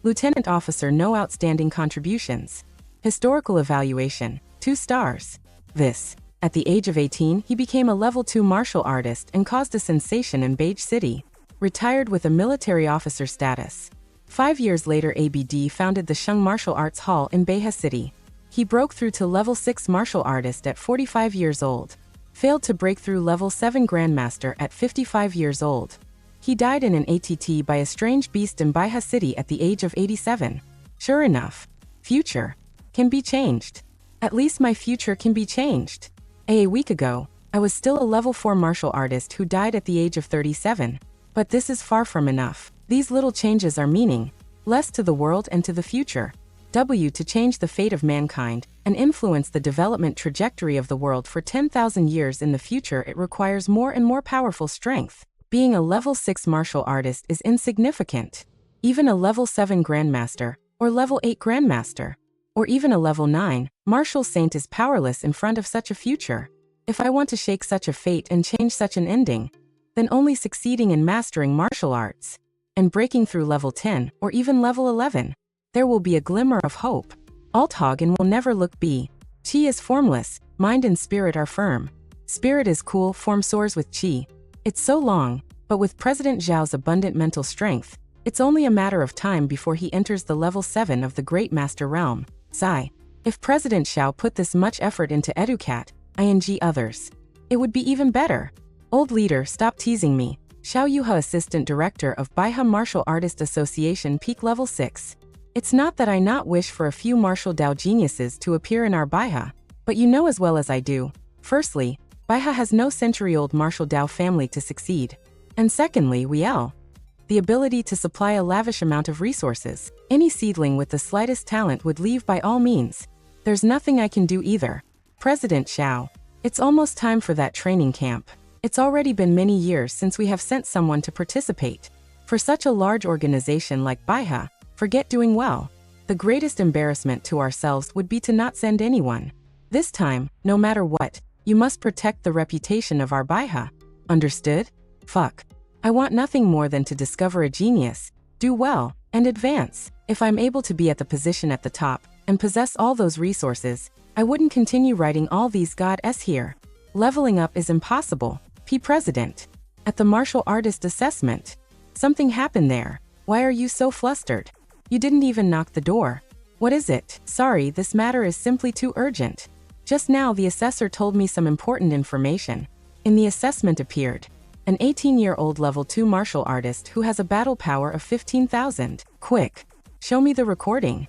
lieutenant officer, no outstanding contributions. Historical evaluation, 2 stars. This. At the age of 18, he became a level 2 martial artist and caused a sensation in Beige City. Retired with a military officer status. 5 years later, ABD founded the Sheng Martial Arts Hall in Beige City. He broke through to level 6 martial artist at 45 years old. Failed to break through level 7 grandmaster at 55 years old. He died in an ATT by a strange beast in Beige City at the age of 87. Sure enough. Future. Can be changed. At least my future can be changed. A week ago, I was still a level 4 martial artist who died at the age of 37. But this is far from enough. These little changes are meaning less to the world and to the future. To change the fate of mankind and influence the development trajectory of the world for 10,000 years in the future, it requires more and more powerful strength. Being a level 6 martial artist is insignificant. Even a level 7 grandmaster, or level 8 grandmaster, or even a level 9 martial saint is powerless in front of such a future. If I want to shake such a fate and change such an ending, then only succeeding in mastering martial arts and breaking through level 10 or even level 11, there will be a glimmer of hope. Althagen will never look B. Chi is formless, mind and spirit are firm. Spirit is cool, form soars with Chi. It's so long, but with President Zhao's abundant mental strength, it's only a matter of time before he enters the level 7 of the Great Master Realm. Sigh. If President Zhao put this much effort into Educat, ing others, it would be even better. Old leader, stop teasing me. Xiao Yuha, Assistant Director of Baihe Martial Artist Association, peak level 6. It's not that I not wish for a few martial Dao geniuses to appear in our Baihe, but you know as well as I do. Firstly, Baihe has no century-old martial Dao family to succeed. And secondly, the ability to supply a lavish amount of resources. Any seedling with the slightest talent would leave by all means. There's nothing I can do either. President Xiao, it's almost time for that training camp. It's already been many years since we have sent someone to participate. For such a large organization like Baihe, forget doing well. The greatest embarrassment to ourselves would be to not send anyone. This time, no matter what, you must protect the reputation of our Baihe. Understood? Fuck. I want nothing more than to discover a genius, do well, and advance. If I'm able to be at the position at the top and possess all those resources, I wouldn't continue writing all these gods here. Leveling up is impossible. P. President. At the martial artist assessment, something happened there. Why are you so flustered? You didn't even knock the door. What is it? Sorry, this matter is simply too urgent. Just now the assessor told me some important information. In the assessment appeared an 18-year-old level 2 martial artist who has a battle power of 15,000. Quick, show me the recording.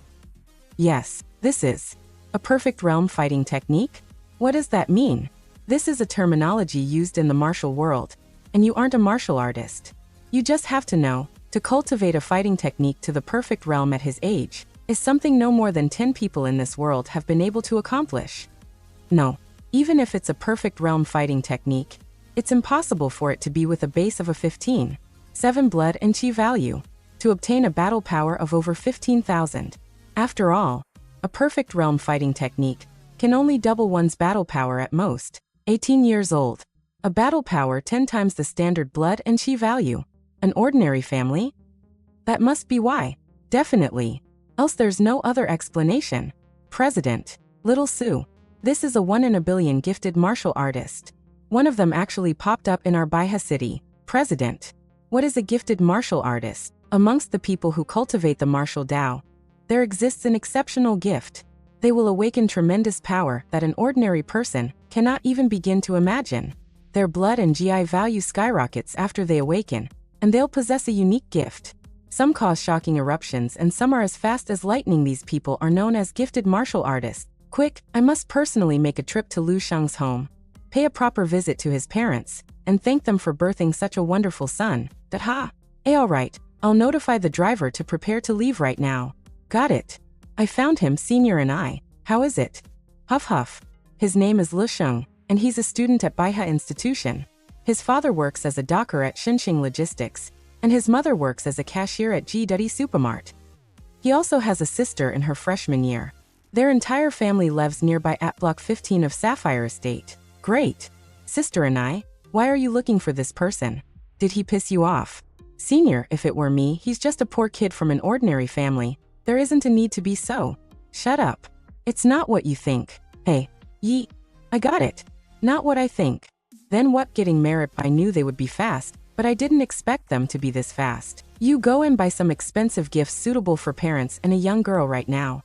Yes, this is a perfect realm fighting technique? What does that mean? This is a terminology used in the martial world, and you aren't a martial artist. You just have to know, to cultivate a fighting technique to the perfect realm at his age is something no more than 10 people in this world have been able to accomplish. No, even if it's a perfect realm fighting technique, it's impossible for it to be with a base of a 15,7 blood and chi value, to obtain a battle power of over 15,000. After all, a perfect realm fighting technique can only double one's battle power at most. 18 years old. A battle power 10 times the standard blood and chi value. An ordinary family? That must be why. Definitely. Else there's no other explanation. President. Little Sue. This is a 1 in a billion gifted martial artist. One of them actually popped up in our Baihe city. President. What is a gifted martial artist? Amongst the people who cultivate the martial Dao, there exists an exceptional gift. They will awaken tremendous power that an ordinary person cannot even begin to imagine. Their blood and GI value skyrockets after they awaken, and they'll possess a unique gift. Some cause shocking eruptions and some are as fast as lightning. These people are known as gifted martial artists. Quick, I must personally make a trip to Lu Sheng's home, pay a proper visit to his parents, and thank them for birthing such a wonderful son. Alright, I'll notify the driver to prepare to leave right now. Got it. I found him, Senior and I. How is it? Huff huff. His name is Lu Sheng, and he's a student at Baihe Institution. His father works as a docker at Xinxing Logistics, and his mother works as a cashier at G-Duddy Supermart. He also has a sister in her freshman year. Their entire family lives nearby at Block 15 of Sapphire Estate. Great. Sister and I, why are you looking for this person? Did he piss you off? Senior, if it were me, he's just a poor kid from an ordinary family. There isn't a need to be so. Shut up. It's not what you think. Hey, I got it. Not what I think. Then what? Getting married? I knew they would be fast, but I didn't expect them to be this fast. You go and buy some expensive gifts suitable for parents and a young girl right now.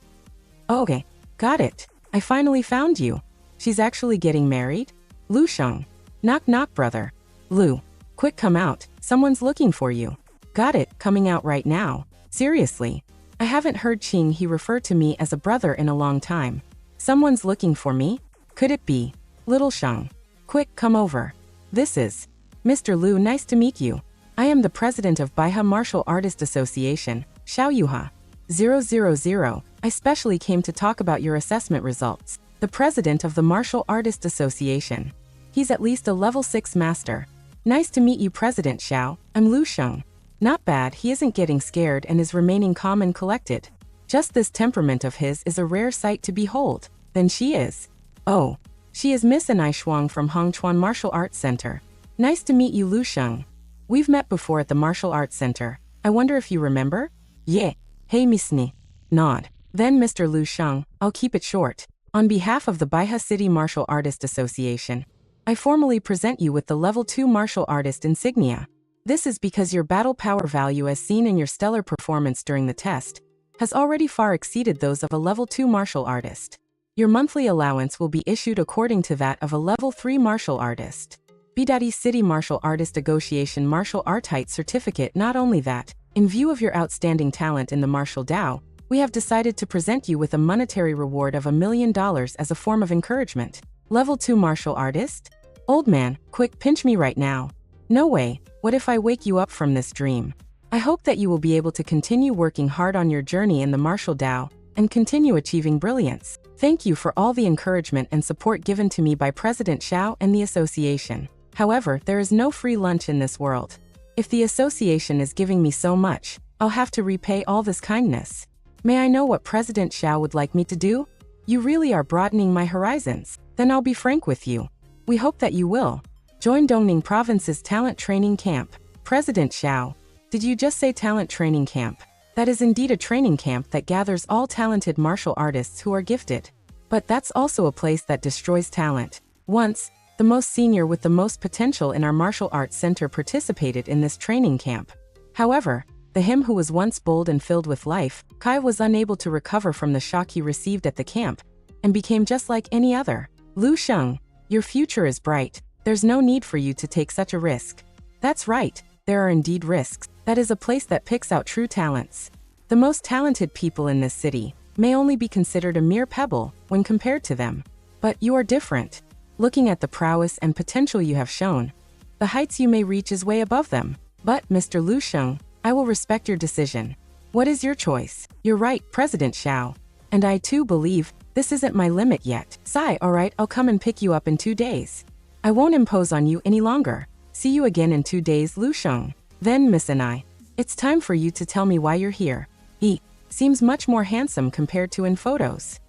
Okay, got it. I finally found you. She's actually getting married? Lu Sheng. Knock knock, brother. Lu, quick, come out. Someone's looking for you. Got it, coming out right now. Seriously. I haven't heard Qing he referred to me as a brother in a long time. Someone's looking for me? Could it be Little Sheng? Quick, come over. This is Mr. Lu, nice to meet you. I am the president of Baiha Martial Artist Association, Xiao Yuha. 000. I specially came to talk about your assessment results. The president of the Martial Artist Association. He's at least a level 6 master. Nice to meet you, President Xiao. I'm Lu Sheng. Not bad, he isn't getting scared and is remaining calm and collected. Just this temperament of his is a rare sight to behold. Then she is. Oh. She is Miss Anai Shuang from Hongchuan Martial Arts Center. Nice to meet you, Lu Sheng. We've met before at the Martial Arts Center. I wonder if you remember? Yeah. Hey, Miss Ni. Nod. Then Mr. Lu Sheng, I'll keep it short. On behalf of the Baiha City Martial Artist Association, I formally present you with the Level 2 Martial Artist insignia. This is because your battle power value as seen in your stellar performance during the test has already far exceeded those of a Level 2 Martial Artist. Your monthly allowance will be issued according to that of a Level 3 Martial Artist. Bidadi City Martial Artist Negotiation Martial Artite Certificate. Not only that, in view of your outstanding talent in the martial Dao, we have decided to present you with a monetary reward of $1 million as a form of encouragement. Level 2 Martial Artist? Old man, quick, pinch me right now. No way, what if I wake you up from this dream? I hope that you will be able to continue working hard on your journey in the martial Dao and continue achieving brilliance. Thank you for all the encouragement and support given to me by President Xiao and the association. However, there is no free lunch in this world. If the association is giving me so much, I'll have to repay all this kindness. May I know what President Xiao would like me to do? You really are broadening my horizons. Then I'll be frank with you. We hope that you will. Join Dongning Province's talent training camp. President Xiao. Did you just say talent training camp? That is indeed a training camp that gathers all talented martial artists who are gifted. But that's also a place that destroys talent. Once, the most senior with the most potential in our martial arts center participated in this training camp. However, the him who was once bold and filled with life, Kai was unable to recover from the shock he received at the camp, and became just like any other. Lu Sheng, your future is bright. There's no need for you to take such a risk. That's right, there are indeed risks. That is a place that picks out true talents. The most talented people in this city may only be considered a mere pebble when compared to them. But you are different. Looking at the prowess and potential you have shown, the heights you may reach is way above them. But, Mr. Lu Sheng, I will respect your decision. What is your choice? You're right, President Xiao. And I too believe this isn't my limit yet. Sigh, alright, I'll come and pick you up in 2 days. I won't impose on you any longer. See you again in 2 days, Lu Sheng. Then, Miss Anai, it's time for you to tell me why you're here. He seems much more handsome compared to in photos.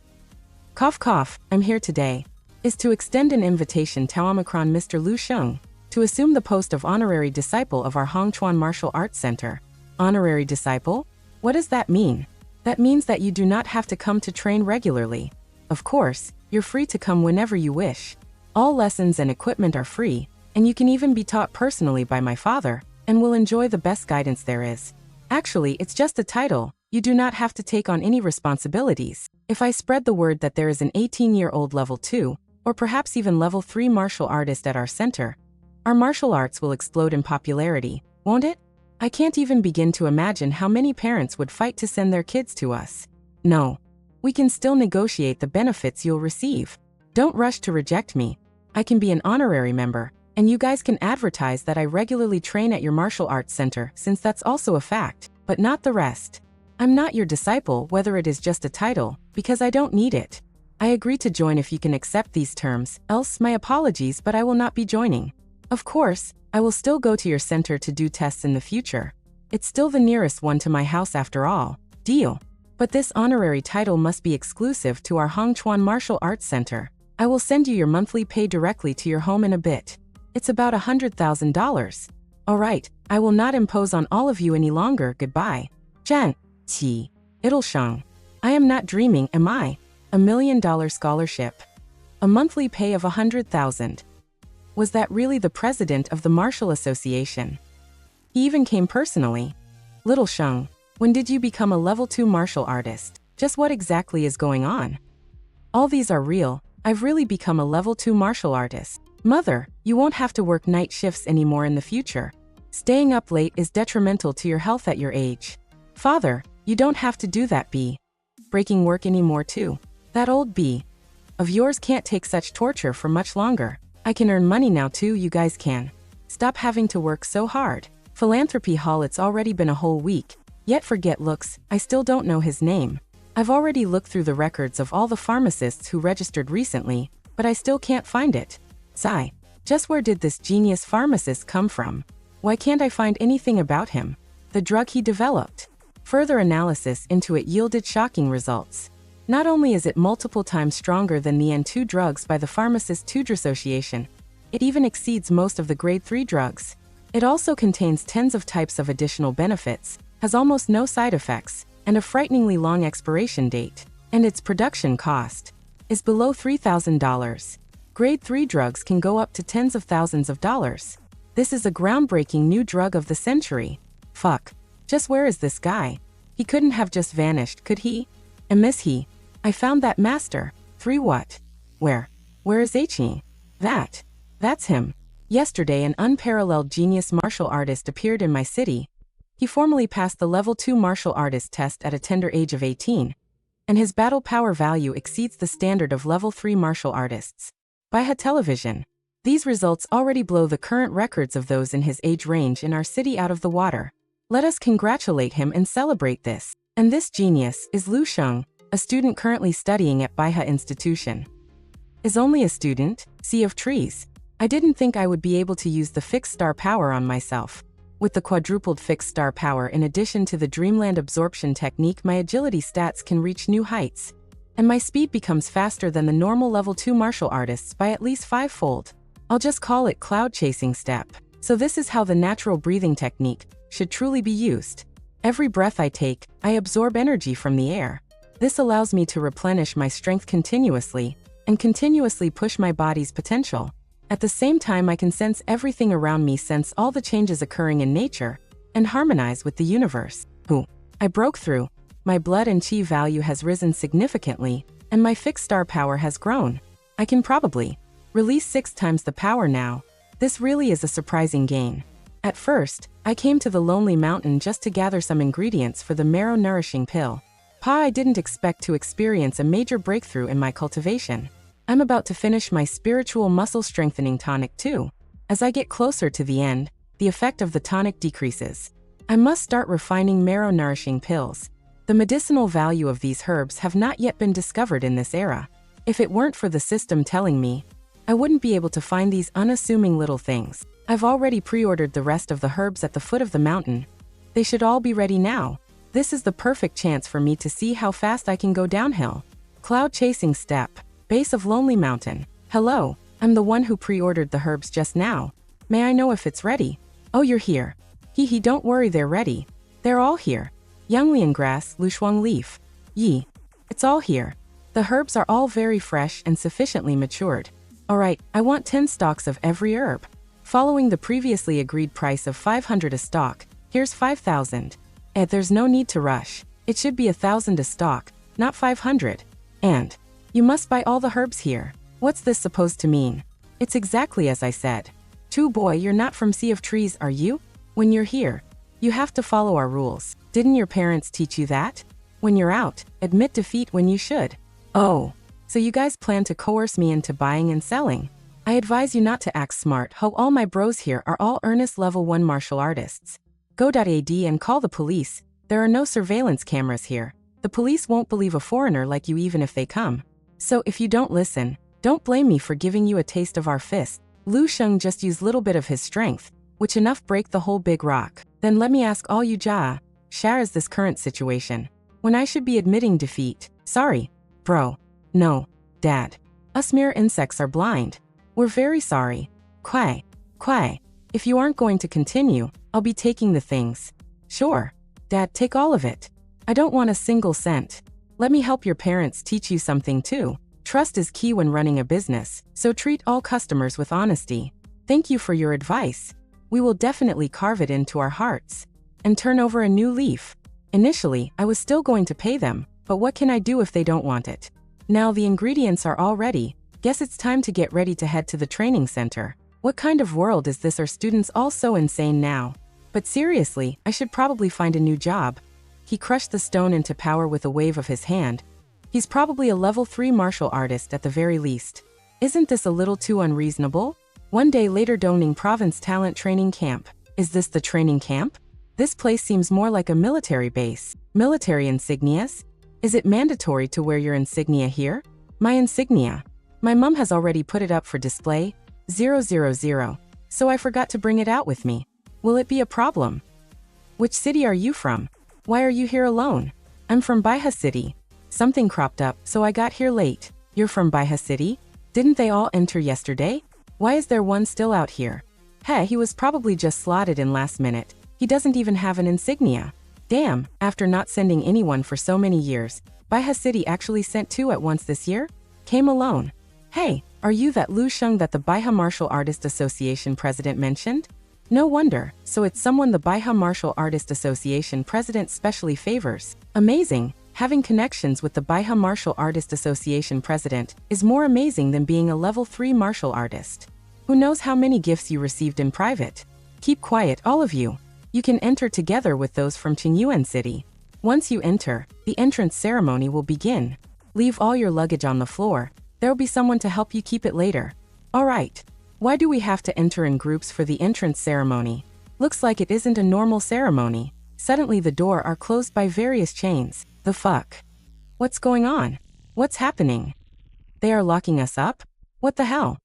Cough cough, I'm here today. Is to extend an invitation to Omicron Mr. Lu Sheng to assume the post of honorary disciple of our Hongchuan Martial Arts Center. Honorary disciple? What does that mean? That means that you do not have to come to train regularly. Of course, you're free to come whenever you wish. All lessons and equipment are free, and you can even be taught personally by my father, and will enjoy the best guidance there is. Actually, it's just a title. You do not have to take on any responsibilities. If I spread the word that there is an 18-year-old level 2, or perhaps even level 3 martial artist at our center, our martial arts will explode in popularity, won't it? I can't even begin to imagine how many parents would fight to send their kids to us. No. We can still negotiate the benefits you'll receive. Don't rush to reject me. I can be an honorary member, and you guys can advertise that I regularly train at your martial arts center, since that's also a fact, but not the rest. I'm not your disciple, whether it is just a title, because I don't need it. I agree to join if you can accept these terms, else my apologies, but I will not be joining. Of course, I will still go to your center to do tests in the future. It's still the nearest one to my house after all. Deal. But this honorary title must be exclusive to our Hongchuan Martial Arts Center. I will send you your monthly pay directly to your home in a bit. It's about $100,000. Alright, I will not impose on all of you any longer. Goodbye. Zhang Qi. Sheng. I am not dreaming, am I? $1 million scholarship. A monthly pay of $100,000. Was that really the president of the Martial Association? He even came personally. Little Sheng, when did you become a level 2 martial artist? Just what exactly is going on? All these are real. I've really become a level 2 martial artist. Mother, you won't have to work night shifts anymore in the future. Staying up late is detrimental to your health at your age. Father, you don't have to do that, B. Breaking work anymore too. That old B of yours can't take such torture for much longer. I can earn money now too, you guys can. Stop having to work so hard. Philanthropy Hall. It's already been a whole week, yet forget looks, I still don't know his name. I've already looked through the records of all the pharmacists who registered recently, but I still can't find it. Sigh. Just where did this genius pharmacist come from? Why can't I find anything about him? The drug he developed. Further analysis into it yielded shocking results. Not only is it multiple times stronger than the N2 drugs by the Pharmacist Tutor Association, it even exceeds most of the grade 3 drugs. It also contains tens of types of additional benefits, has almost no side effects, and a frighteningly long expiration date. And its production cost is below $3,000. Grade 3 drugs can go up to tens of thousands of dollars. This is a groundbreaking new drug of the century. Fuck. Just where is this guy? He couldn't have just vanished, could he? He. I found that master. 3 what? Where? Where is He? That's him. Yesterday an unparalleled genius martial artist appeared in my city. He formally passed the level 2 martial artist test at a tender age of 18. And his battle power value exceeds the standard of level 3 martial artists. By television. These results already blow the current records of those in his age range in our city out of the water. Let us congratulate him and celebrate this. And this genius is Lu Sheng, a student currently studying at Baiha Institution. Is only a student? Sea of trees. I didn't think I would be able to use the fixed star power on myself. With the quadrupled fixed star power in addition to the dreamland absorption technique, my agility stats can reach new heights. And my speed becomes faster than the normal level 2 martial artists by at least 5-fold. I'll just call it cloud chasing step. So this is how the natural breathing technique should truly be used. Every breath I take, I absorb energy from the air. This allows me to replenish my strength continuously, and continuously push my body's potential. At the same time I can sense everything around me, sense all the changes occurring in nature, and harmonize with the universe. I broke through. My blood and chi value has risen significantly, and my fixed star power has grown. I can probably release 6 times the power now. This really is a surprising gain. At first, I came to the Lonely Mountain just to gather some ingredients for the marrow nourishing pill. I didn't expect to experience a major breakthrough in my cultivation. I'm about to finish my spiritual muscle strengthening tonic too. As I get closer to the end, the effect of the tonic decreases. I must start refining marrow nourishing pills. The medicinal value of these herbs have not yet been discovered in this era. If it weren't for the system telling me, I wouldn't be able to find these unassuming little things. I've already pre-ordered the rest of the herbs at the foot of the mountain. They should all be ready now. This is the perfect chance for me to see how fast I can go downhill. Cloud chasing step. Base of Lonely Mountain. Hello, I'm the one who pre-ordered the herbs just now. May I know if it's ready? Oh, you're here. Don't worry, they're ready. They're all here. Younglian grass, Lu Sheng leaf. It's all here. The herbs are all very fresh and sufficiently matured. Alright, I want 10 stalks of every herb. Following the previously agreed price of 500 a stalk, here's 5,000. There's no need to rush. It should be 1,000 a stalk, not 500. And you must buy all the herbs here. What's this supposed to mean? It's exactly as I said. Boy, you're not from Sea of Trees, are you? When you're here, you have to follow our rules. Didn't your parents teach you that? When you're out, admit defeat when you should. Oh, so you guys plan to coerce me into buying and selling? I advise you not to act smart. All my bros here are all earnest level 1 martial artists. Go.ad and call the police. There are no surveillance cameras here. The police won't believe a foreigner like you even if they come. So if you don't listen, don't blame me for giving you a taste of our fist. Lu Sheng just used little bit of his strength, which enough break the whole big rock. Then let me ask all you share is this current situation, when I should be admitting defeat. Sorry, bro. No, dad. Us mere insects are blind. We're very sorry. Quai. If you aren't going to continue, I'll be taking the things. Sure. Dad, take all of it. I don't want a single cent. Let me help your parents teach you something too. Trust is key when running a business, so treat all customers with honesty. Thank you for your advice. We will definitely carve it into our hearts and turn over a new leaf. Initially, I was still going to pay them, but what can I do if they don't want it? Now the ingredients are all ready. Guess it's time to get ready to head to the training center. What kind of world is this? Are students all so insane now? But seriously, I should probably find a new job. He crushed the stone into power with a wave of his hand. He's probably a level 3 martial artist at the very least. Isn't this a little too unreasonable? One day later, Dongning Province Talent Training Camp. Is this the training camp? This place seems more like a military base. Military insignias? Is it mandatory to wear your insignia here? My insignia. My mom has already put it up for display, 000, so I forgot to bring it out with me. Will it be a problem? Which city are you from? Why are you here alone? I'm from Baiha City. Something cropped up, so I got here late. You're from Baiha City? Didn't they all enter yesterday? Why is there one still out here? Heh, he was probably just slotted in last minute. He doesn't even have an insignia. Damn, after not sending anyone for so many years, Baiha City actually sent 2 at once this year? Came alone. Hey, are you that Lu Sheng that the Baiha Martial Artist Association president mentioned? No wonder, so it's someone the Baiha Martial Artist Association president specially favors. Amazing. Having connections with the Baiha Martial Artist Association president is more amazing than being a level 3 martial artist. Who knows how many gifts you received in private? Keep quiet, all of you. You can enter together with those from Qingyuan City. Once you enter, the entrance ceremony will begin. Leave all your luggage on the floor. There'll be someone to help you keep it later. Alright. Why do we have to enter in groups for the entrance ceremony? Looks like it isn't a normal ceremony. Suddenly the door are closed by various chains. The fuck? What's going on? What's happening? They are locking us up? What the hell?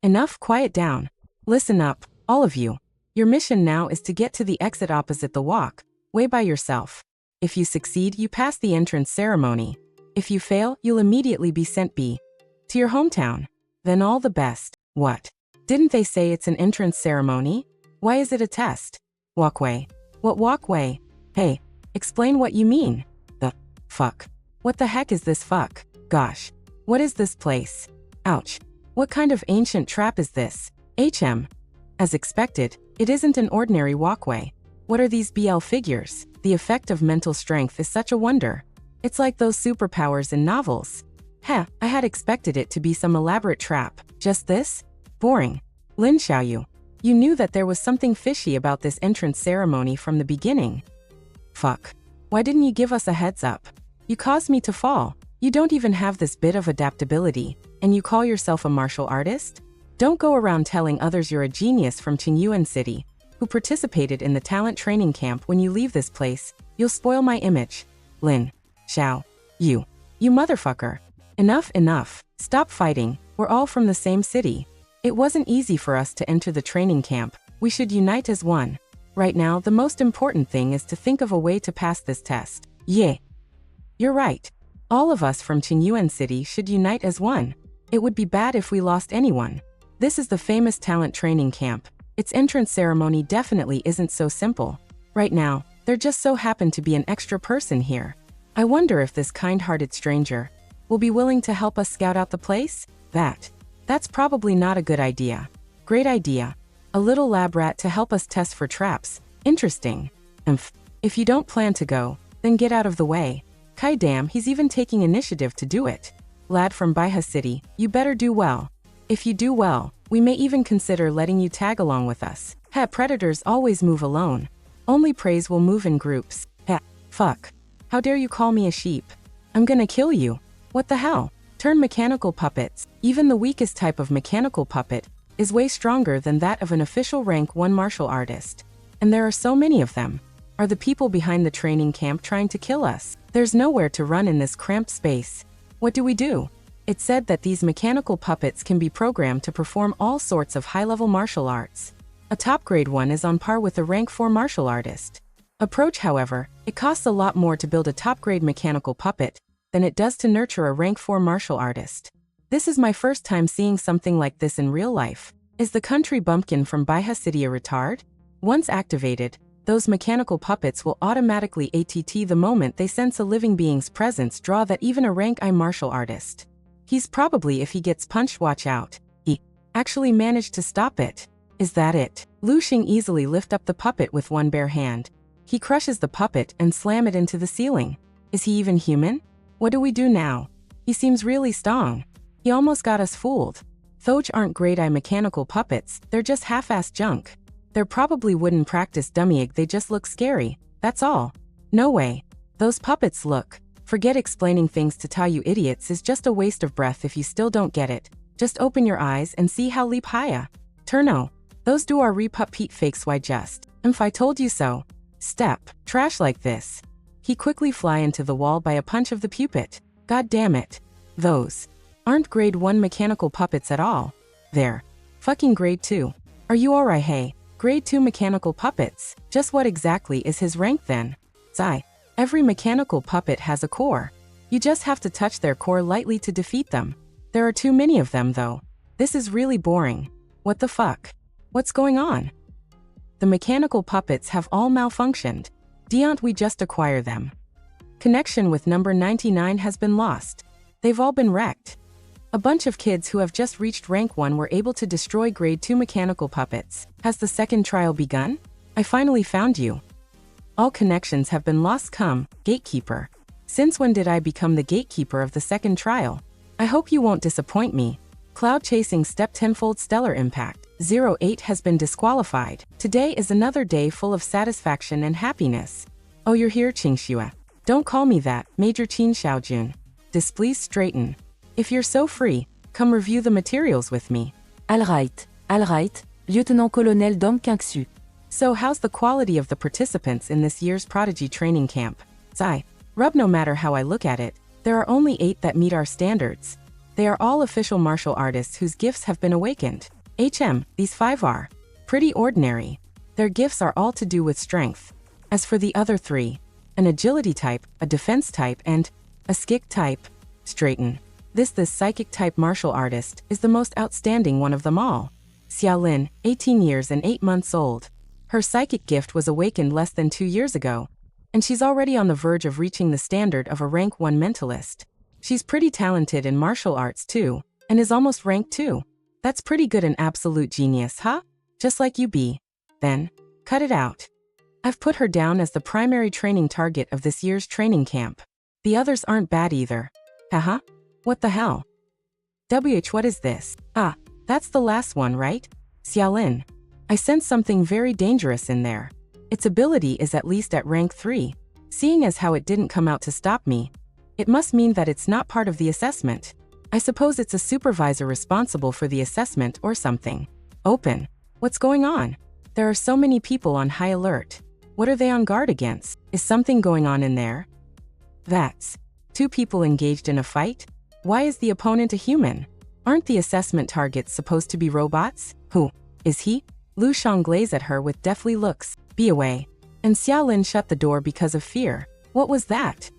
Enough, quiet down. Listen up, all of you. Your mission now is to get to the exit opposite the walk-way by yourself. If you succeed, you pass the entrance ceremony. If you fail, you'll immediately be sent to your hometown. Then all the best. What? Didn't they say it's an entrance ceremony? Why is it a test? Walkway. What walkway? Hey, explain what you mean. The fuck? What the heck is this fuck? Gosh. What is this place? Ouch. What kind of ancient trap is this? HM. As expected, it isn't an ordinary walkway. What are these BL figures? The effect of mental strength is such a wonder. It's like those superpowers in novels. Heh, I had expected it to be some elaborate trap. Just this? Boring. Lin Xiaoyu. You knew that there was something fishy about this entrance ceremony from the beginning. Fuck. Why didn't you give us a heads up? You caused me to fall. You don't even have this bit of adaptability, and you call yourself a martial artist? Don't go around telling others you're a genius from Qingyuan City, who participated in the talent training camp. When you leave this place, you'll spoil my image. Lin Xiao. You motherfucker. Enough. Stop fighting. We're all from the same city. It wasn't easy for us to enter the training camp. We should unite as one. Right now, the most important thing is to think of a way to pass this test. Yeah. You're right. All of us from Qingyuan City should unite as one. It would be bad if we lost anyone. This is the famous talent training camp. Its entrance ceremony definitely isn't so simple. Right now, there just so happened to be an extra person here. I wonder if this kind-hearted stranger will be willing to help us scout out the place? That's probably not a good idea. Great idea. A little lab rat to help us test for traps. Interesting. If you don't plan to go, then get out of the way. Kai damn, he's even taking initiative to do it. Lad from Baiha City, you better do well. If you do well, we may even consider letting you tag along with us. Heh, predators always move alone. Only preys will move in groups. Heh, fuck. How dare you call me a sheep? I'm gonna kill you. What the hell? Turn mechanical puppets. Even the weakest type of mechanical puppet is way stronger than that of an official rank 1 martial artist. And there are so many of them. Are the people behind the training camp trying to kill us? There's nowhere to run in this cramped space. What do we do? It's said that these mechanical puppets can be programmed to perform all sorts of high-level martial arts. A top-grade one is on par with a rank 4 martial artist. Approach, however, it costs a lot more to build a top-grade mechanical puppet than it does to nurture a rank 4 martial artist. This is my first time seeing something like this in real life. Is the country bumpkin from Baiha City a retard? Once activated, those mechanical puppets will automatically ATT the moment they sense a living being's presence. Draw that even a rank I martial artist. He's probably, if he gets punched, watch out. He actually managed to stop it. Is that it? Lu Sheng easily lift up the puppet with one bare hand. He crushes the puppet and slam it into the ceiling. Is he even human? What do we do now? He seems really strong. He almost got us fooled. Those aren't grade I mechanical puppets, they're just half-assed junk. They're probably wouldn't practice dummying, they just look scary, that's all. No way. Those puppets look. Forget explaining things to you idiots is just a waste of breath if you still don't get it. Just open your eyes and see how leap higher. Turno. Those do are repup fakes why just. If I told you so. Step. Trash like this. He quickly fly into the wall by a punch of the pupit. God damn it. Those aren't grade 1 mechanical puppets at all. They're fucking grade 2. Are you alright? Hey, grade 2 mechanical puppets. Just what exactly is his rank then? Sigh. Every mechanical puppet has a core. You just have to touch their core lightly to defeat them. There are too many of them though. This is really boring. What the fuck? What's going on? The mechanical puppets have all malfunctioned. Don't we just acquire them? Connection with number 99 has been lost. They've all been wrecked. A bunch of kids who have just reached rank 1 were able to destroy grade 2 mechanical puppets. Has the second trial begun? I finally found you. All connections have been lost. Come, gatekeeper. Since when did I become the gatekeeper of the second trial? I hope you won't disappoint me. Cloud chasing step tenfold stellar impact. 08 has been disqualified. Today is another day full of satisfaction and happiness. Oh, you're here, Qingxue. Don't call me that, Major Qin Xiaojun. Displease straighten. If you're so free, come review the materials with me. Alright, Lieutenant Colonel Dong Qingxue. So how's the quality of the participants in this year's Prodigy training camp? Sigh. Rub, no matter how I look at it, there are only 8 that meet our standards. They are all official martial artists whose gifts have been awakened. These 5 are pretty ordinary. Their gifts are all to do with strength. As for the other 3, an agility type, a defense type, and a skick type, straighten. This psychic type martial artist is the most outstanding one of them all. Xiaolin, 18 years and 8 months old. Her psychic gift was awakened less than 2 years ago, and she's already on the verge of reaching the standard of a rank 1 mentalist. She's pretty talented in martial arts too, and is almost rank 2. That's pretty good, an absolute genius, huh? Just like you be. Then, cut it out. I've put her down as the primary training target of this year's training camp. The others aren't bad either. Haha. What the hell? What is this? Ah, that's the last one, right? Xiaolin. I sense something very dangerous in there. Its ability is at least at rank 3. Seeing as how it didn't come out to stop me, it must mean that it's not part of the assessment. I suppose it's a supervisor responsible for the assessment or something. Open. What's going on? There are so many people on high alert. What are they on guard against? Is something going on in there? That's 2 people engaged in a fight? Why is the opponent a human? Aren't the assessment targets supposed to be robots? Who is he? Lu Sheng glazed at her with deathly looks. Be away. And Xiaolin shut the door because of fear. What was that?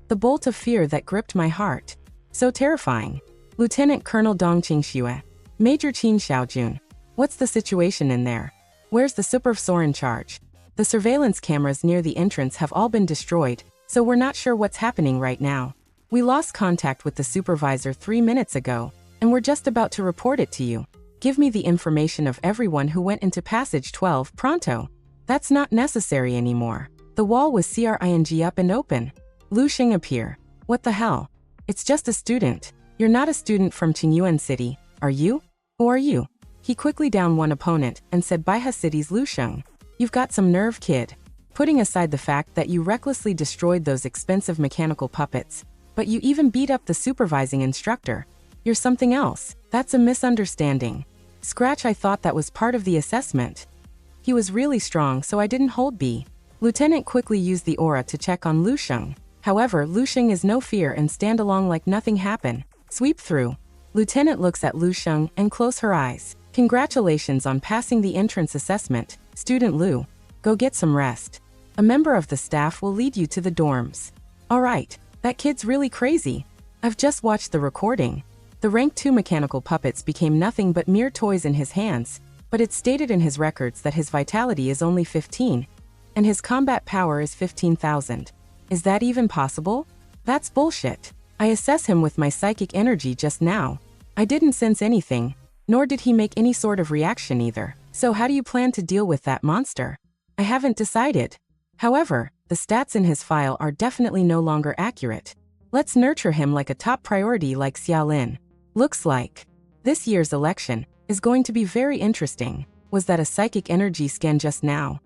The bolt of fear that gripped my heart. So terrifying. Lieutenant Colonel Dong Qingxue. Major Qin Xiaojun. What's the situation in there? Where's the supervisor in charge? The surveillance cameras near the entrance have all been destroyed, so we're not sure what's happening right now. We lost contact with the supervisor 3 minutes ago, and we're just about to report it to you. Give me the information of everyone who went into passage 12 pronto. That's not necessary anymore. The wall was cring up and open. Lu Sheng appear. What the hell? It's just a student. You're not a student from Qingyuan City, are you? Who are you? He quickly downed one opponent and said, Baiha City's Lu Sheng. You've got some nerve, kid. Putting aside the fact that you recklessly destroyed those expensive mechanical puppets, but you even beat up the supervising instructor. You're something else. That's a misunderstanding. Scratch, I thought that was part of the assessment. He was really strong, so I didn't hold B. Lieutenant quickly used the aura to check on Lu Sheng. However, Lu Sheng is no fear and stand along like nothing happened. Sweep through. Lieutenant looks at Lu Sheng and close her eyes. Congratulations on passing the entrance assessment, Student Lu. Go get some rest. A member of the staff will lead you to the dorms. Alright, that kid's really crazy. I've just watched the recording. The rank 2 mechanical puppets became nothing but mere toys in his hands, but it's stated in his records that his vitality is only 15, and his combat power is 15,000. Is that even possible? That's bullshit. I assess him with my psychic energy just now. I didn't sense anything, nor did he make any sort of reaction either. So how do you plan to deal with that monster? I haven't decided. However, the stats in his file are definitely no longer accurate. Let's nurture him like a top priority like Xiaolin. Looks like this year's election is going to be very interesting. Was that a psychic energy scan just now?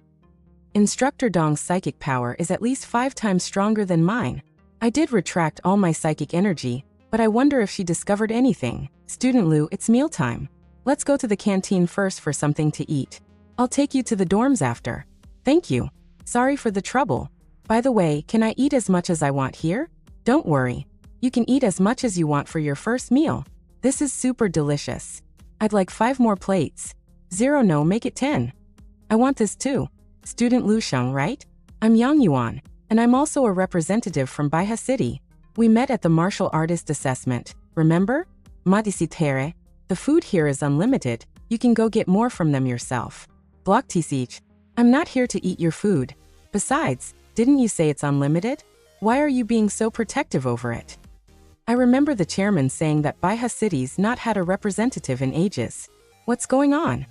Instructor Dong's psychic power is at least 5 times stronger than mine. I did retract all my psychic energy, but I wonder if she discovered anything. Student Lu, it's mealtime. Let's go to the canteen first for something to eat. I'll take you to the dorms after. Thank you. Sorry for the trouble. By the way, can I eat as much as I want here? Don't worry. You can eat as much as you want for your first meal. This is super delicious. I'd like 5 more plates. 0 no, make it 10. I want this too. Student Lu Sheng, right? I'm Yang Yuan, and I'm also a representative from Baiha City. We met at the martial artist assessment, remember? Madisitere. The food here is unlimited. You can go get more from them yourself. Block Tisich. I'm not here to eat your food. Besides, didn't you say it's unlimited? Why are you being so protective over it? I remember the chairman saying that Baiha City's not had a representative in ages. What's going on?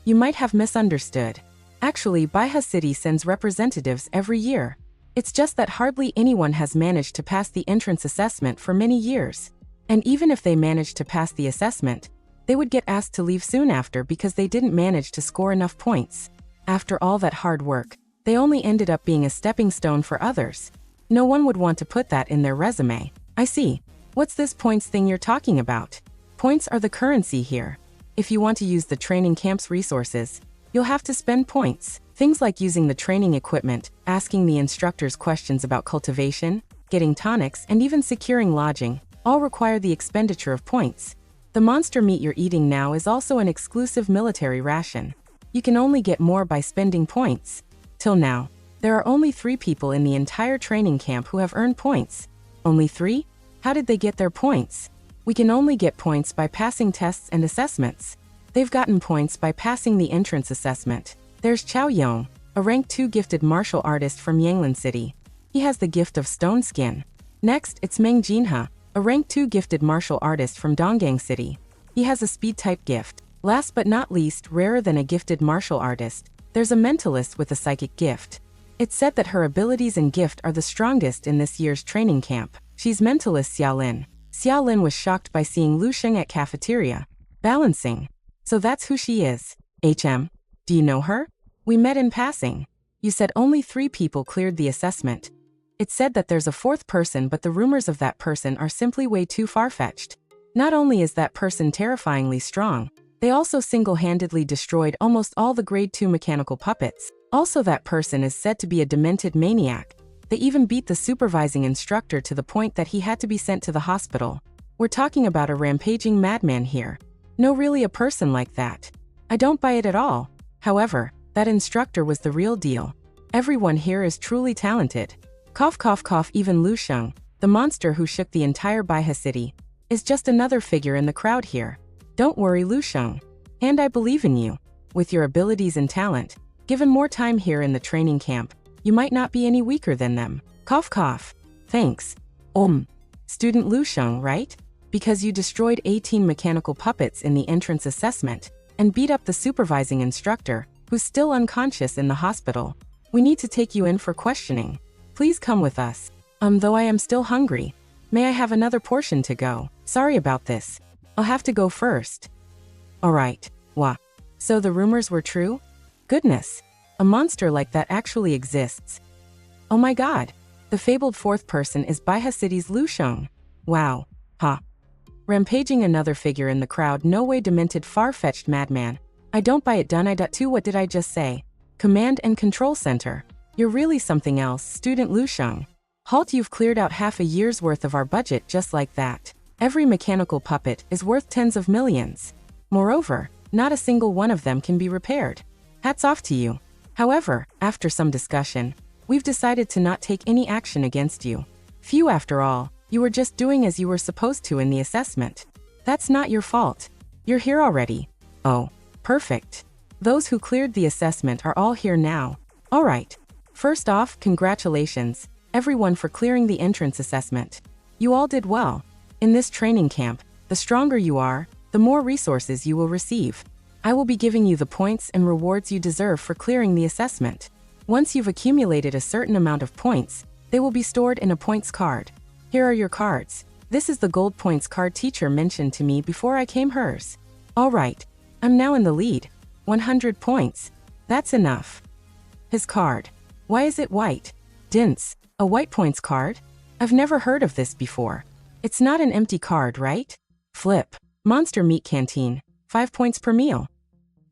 You might have misunderstood. Actually, Baiha City sends representatives every year. It's just that hardly anyone has managed to pass the entrance assessment for many years. And even if they managed to pass the assessment, they would get asked to leave soon after because they didn't manage to score enough points. After all that hard work, they only ended up being a stepping stone for others. No one would want to put that in their resume. I see. What's this points thing you're talking about? Points are the currency here. If you want to use the training camp's resources, you'll have to spend points. Things like using the training equipment, asking the instructors questions about cultivation, getting tonics, and even securing lodging, all require the expenditure of points. The monster meat you're eating now is also an exclusive military ration. You can only get more by spending points. Till now, there are only 3 people in the entire training camp who have earned points. Only 3? How did they get their points? We can only get points by passing tests and assessments. They've gotten points by passing the entrance assessment. There's Chao Yong, a rank 2 gifted martial artist from Yanglin City. He has the gift of stone skin. Next, it's Meng Jinha, a rank 2 gifted martial artist from Donggang City. He has a speed type gift. Last but not least, rarer than a gifted martial artist, there's a mentalist with a psychic gift. It's said that her abilities and gift are the strongest in this year's training camp. She's mentalist Xiaolin. Xiaolin was shocked by seeing Lu Sheng at cafeteria, balancing. So that's who she is. Do you know her? We met in passing. You said only 3 people cleared the assessment. It's said that there's a 4th person, but the rumors of that person are simply way too far-fetched. Not only is that person terrifyingly strong, they also single-handedly destroyed almost all the grade 2 mechanical puppets. Also, that person is said to be a demented maniac. They even beat the supervising instructor to the point that he had to be sent to the hospital. We're talking about a rampaging madman here. No, really a person like that. I don't buy it at all. However, that instructor was the real deal. Everyone here is truly talented. Cough cough cough. Even Lu Sheng, the monster who shook the entire Baiha City, is just another figure in the crowd here. Don't worry, Lu Sheng. And I believe in you. With your abilities and talent, given more time here in the training camp, you might not be any weaker than them. Cough cough. Thanks. Student Lu Sheng, right? Because you destroyed 18 mechanical puppets in the entrance assessment and beat up the supervising instructor, who's still unconscious in the hospital. We need to take you in for questioning. Please come with us. Though I am still hungry. May I have another portion to go? Sorry about this. I'll have to go first. Alright. Wah. So the rumors were true? Goodness. A monster like that actually exists. Oh my god. The fabled 4th person is Baiha City's Lu Sheng. Wow. Rampaging another figure in the crowd. No way, demented far-fetched madman. I don't buy it. Done. What did I just say? Command and control center. You're really something else, Student Lu Sheng. Halt, you've cleared out half a year's worth of our budget just like that. Every mechanical puppet is worth tens of millions. Moreover, not a single one of them can be repaired. Hats off to you. However, after some discussion, we've decided to not take any action against you. Phew, after all, you were just doing as you were supposed to in the assessment. That's not your fault. You're here already. Oh, perfect. Those who cleared the assessment are all here now. Alright. First off, congratulations, everyone, for clearing the entrance assessment. You all did well. In this training camp, the stronger you are, the more resources you will receive. I will be giving you the points and rewards you deserve for clearing the assessment. Once you've accumulated a certain amount of points, they will be stored in a points card. Here are your cards. This is the gold points card teacher mentioned to me before I came hers. Alright. I'm now in the lead. 100 points. That's enough. His card. Why is it white? Dints. A white points card? I've never heard of this before. It's not an empty card, right? Flip. Monster Meat Canteen. 5 points per meal.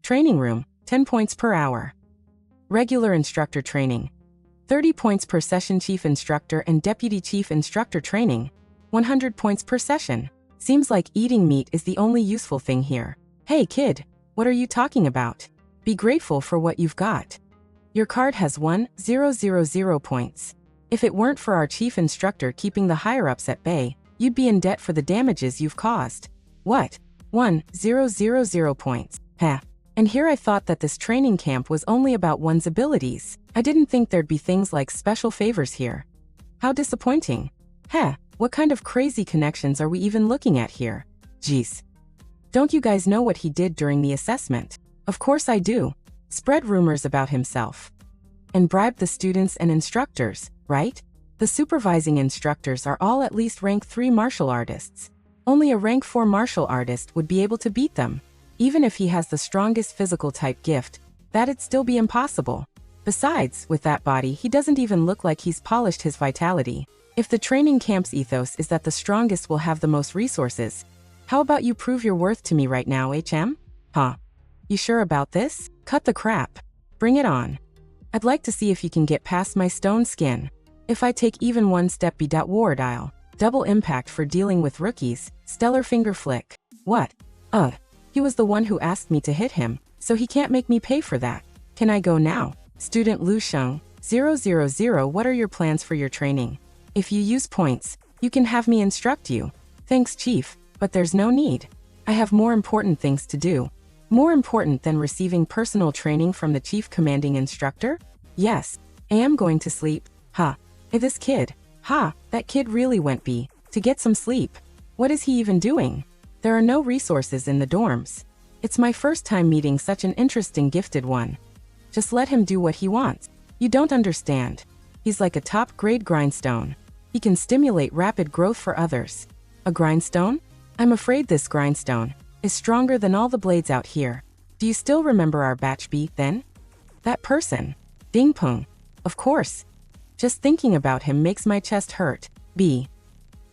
Training room, 10 points per hour. Regular instructor training, 30 points per session. Chief instructor and deputy chief instructor training, 100 points per session. Seems like eating meat is the only useful thing here. Hey kid, what are you talking about? Be grateful for what you've got. Your card has 1,000 points. If it weren't for our chief instructor keeping the higher-ups at bay, you'd be in debt for the damages you've caused. What? 1,000 points. Heh. And here I thought that this training camp was only about one's abilities. I didn't think there'd be things like special favors here. How disappointing. Heh, what kind of crazy connections are we even looking at here? Jeez. Don't you guys know what he did during the assessment? Of course I do. Spread rumors about himself. And bribed the students and instructors, right? The supervising instructors are all at least rank 3 martial artists. Only a rank 4 martial artist would be able to beat them. Even if he has the strongest physical type gift, that'd still be impossible. Besides, with that body, he doesn't even look like he's polished his vitality. If the training camp's ethos is that the strongest will have the most resources, how about you prove your worth to me right now, HM? Huh? You sure about this? Cut the crap. Bring it on. I'd like to see if you can get past my stone skin. If I take even one step, ward I'll. Double impact for dealing with rookies, stellar finger flick. What? He was the one who asked me to hit him, so he can't make me pay for that. Can I go now? Student Lu Sheng, 000, what are your plans for your training? If you use points, you can have me instruct you. Thanks, Chief, but there's no need. I have more important things to do. More important than receiving personal training from the Chief Commanding Instructor? Yes, I am going to sleep. Ha. This kid. Ha, that kid really went to get some sleep. What is he even doing? There are no resources in the dorms. It's my first time meeting such an interesting gifted one. Just let him do what he wants. You don't understand. He's like a top-grade grindstone. He can stimulate rapid growth for others. A grindstone? I'm afraid this grindstone is stronger than all the blades out here. Do you still remember our batch B, then? That person. Ding Pung. Of course. Just thinking about him makes my chest hurt. B.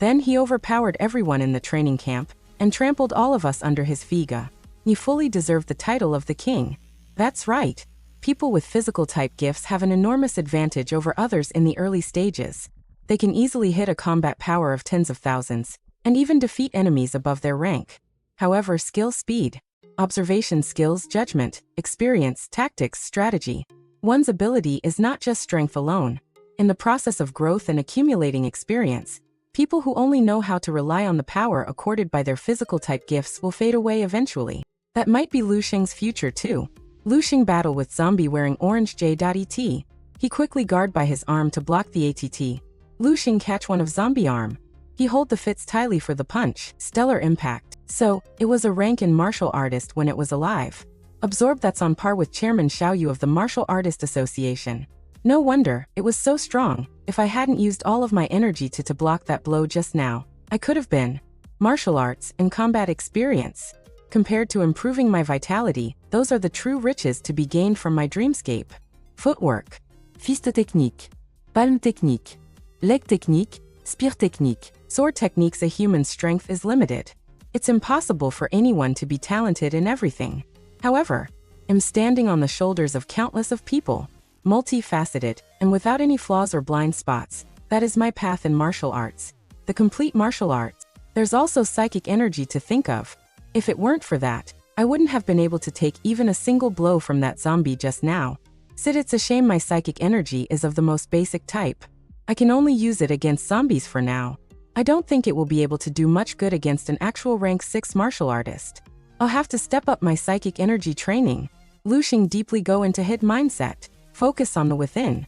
Then he overpowered everyone in the training camp and trampled all of us under his figa. He fully deserved the title of the king. That's right. People with physical type gifts have an enormous advantage over others in the early stages. They can easily hit a combat power of tens of thousands, and even defeat enemies above their rank. However, skill, speed, observation skills, judgment, experience, tactics, strategy. One's ability is not just strength alone. In the process of growth and accumulating experience, people who only know how to rely on the power accorded by their physical type gifts will fade away eventually. That might be Lu Sheng's future too. Lu Sheng battle with zombie wearing orange J.Et. He quickly guard by his arm to block the ATT. Lu Sheng catch one of zombie arm. He hold the fits tightly for the punch. Stellar impact. So, it was a rank in martial artist when it was alive. Absorb, that's on par with Chairman Xiao Yu of the Martial Artist Association. No wonder, it was so strong. If I hadn't used all of my energy to block that blow just now, I could have been. Martial arts and combat experience. Compared to improving my vitality, those are the true riches to be gained from my dreamscape. Footwork. Fist technique. Palme technique. Leg technique. Spear technique. Sword techniques. A human's strength is limited. It's impossible for anyone to be talented in everything. However, I'm standing on the shoulders of countless of people. Multifaceted, and without any flaws or blind spots. That is my path in martial arts. The complete martial arts. There's also psychic energy to think of. If it weren't for that, I wouldn't have been able to take even a single blow from that zombie just now. Sid, it's a shame my psychic energy is of the most basic type. I can only use it against zombies for now. I don't think it will be able to do much good against an actual rank 6 martial artist. I'll have to step up my psychic energy training. Lu Sheng deeply go into hid mindset. Focus on the within.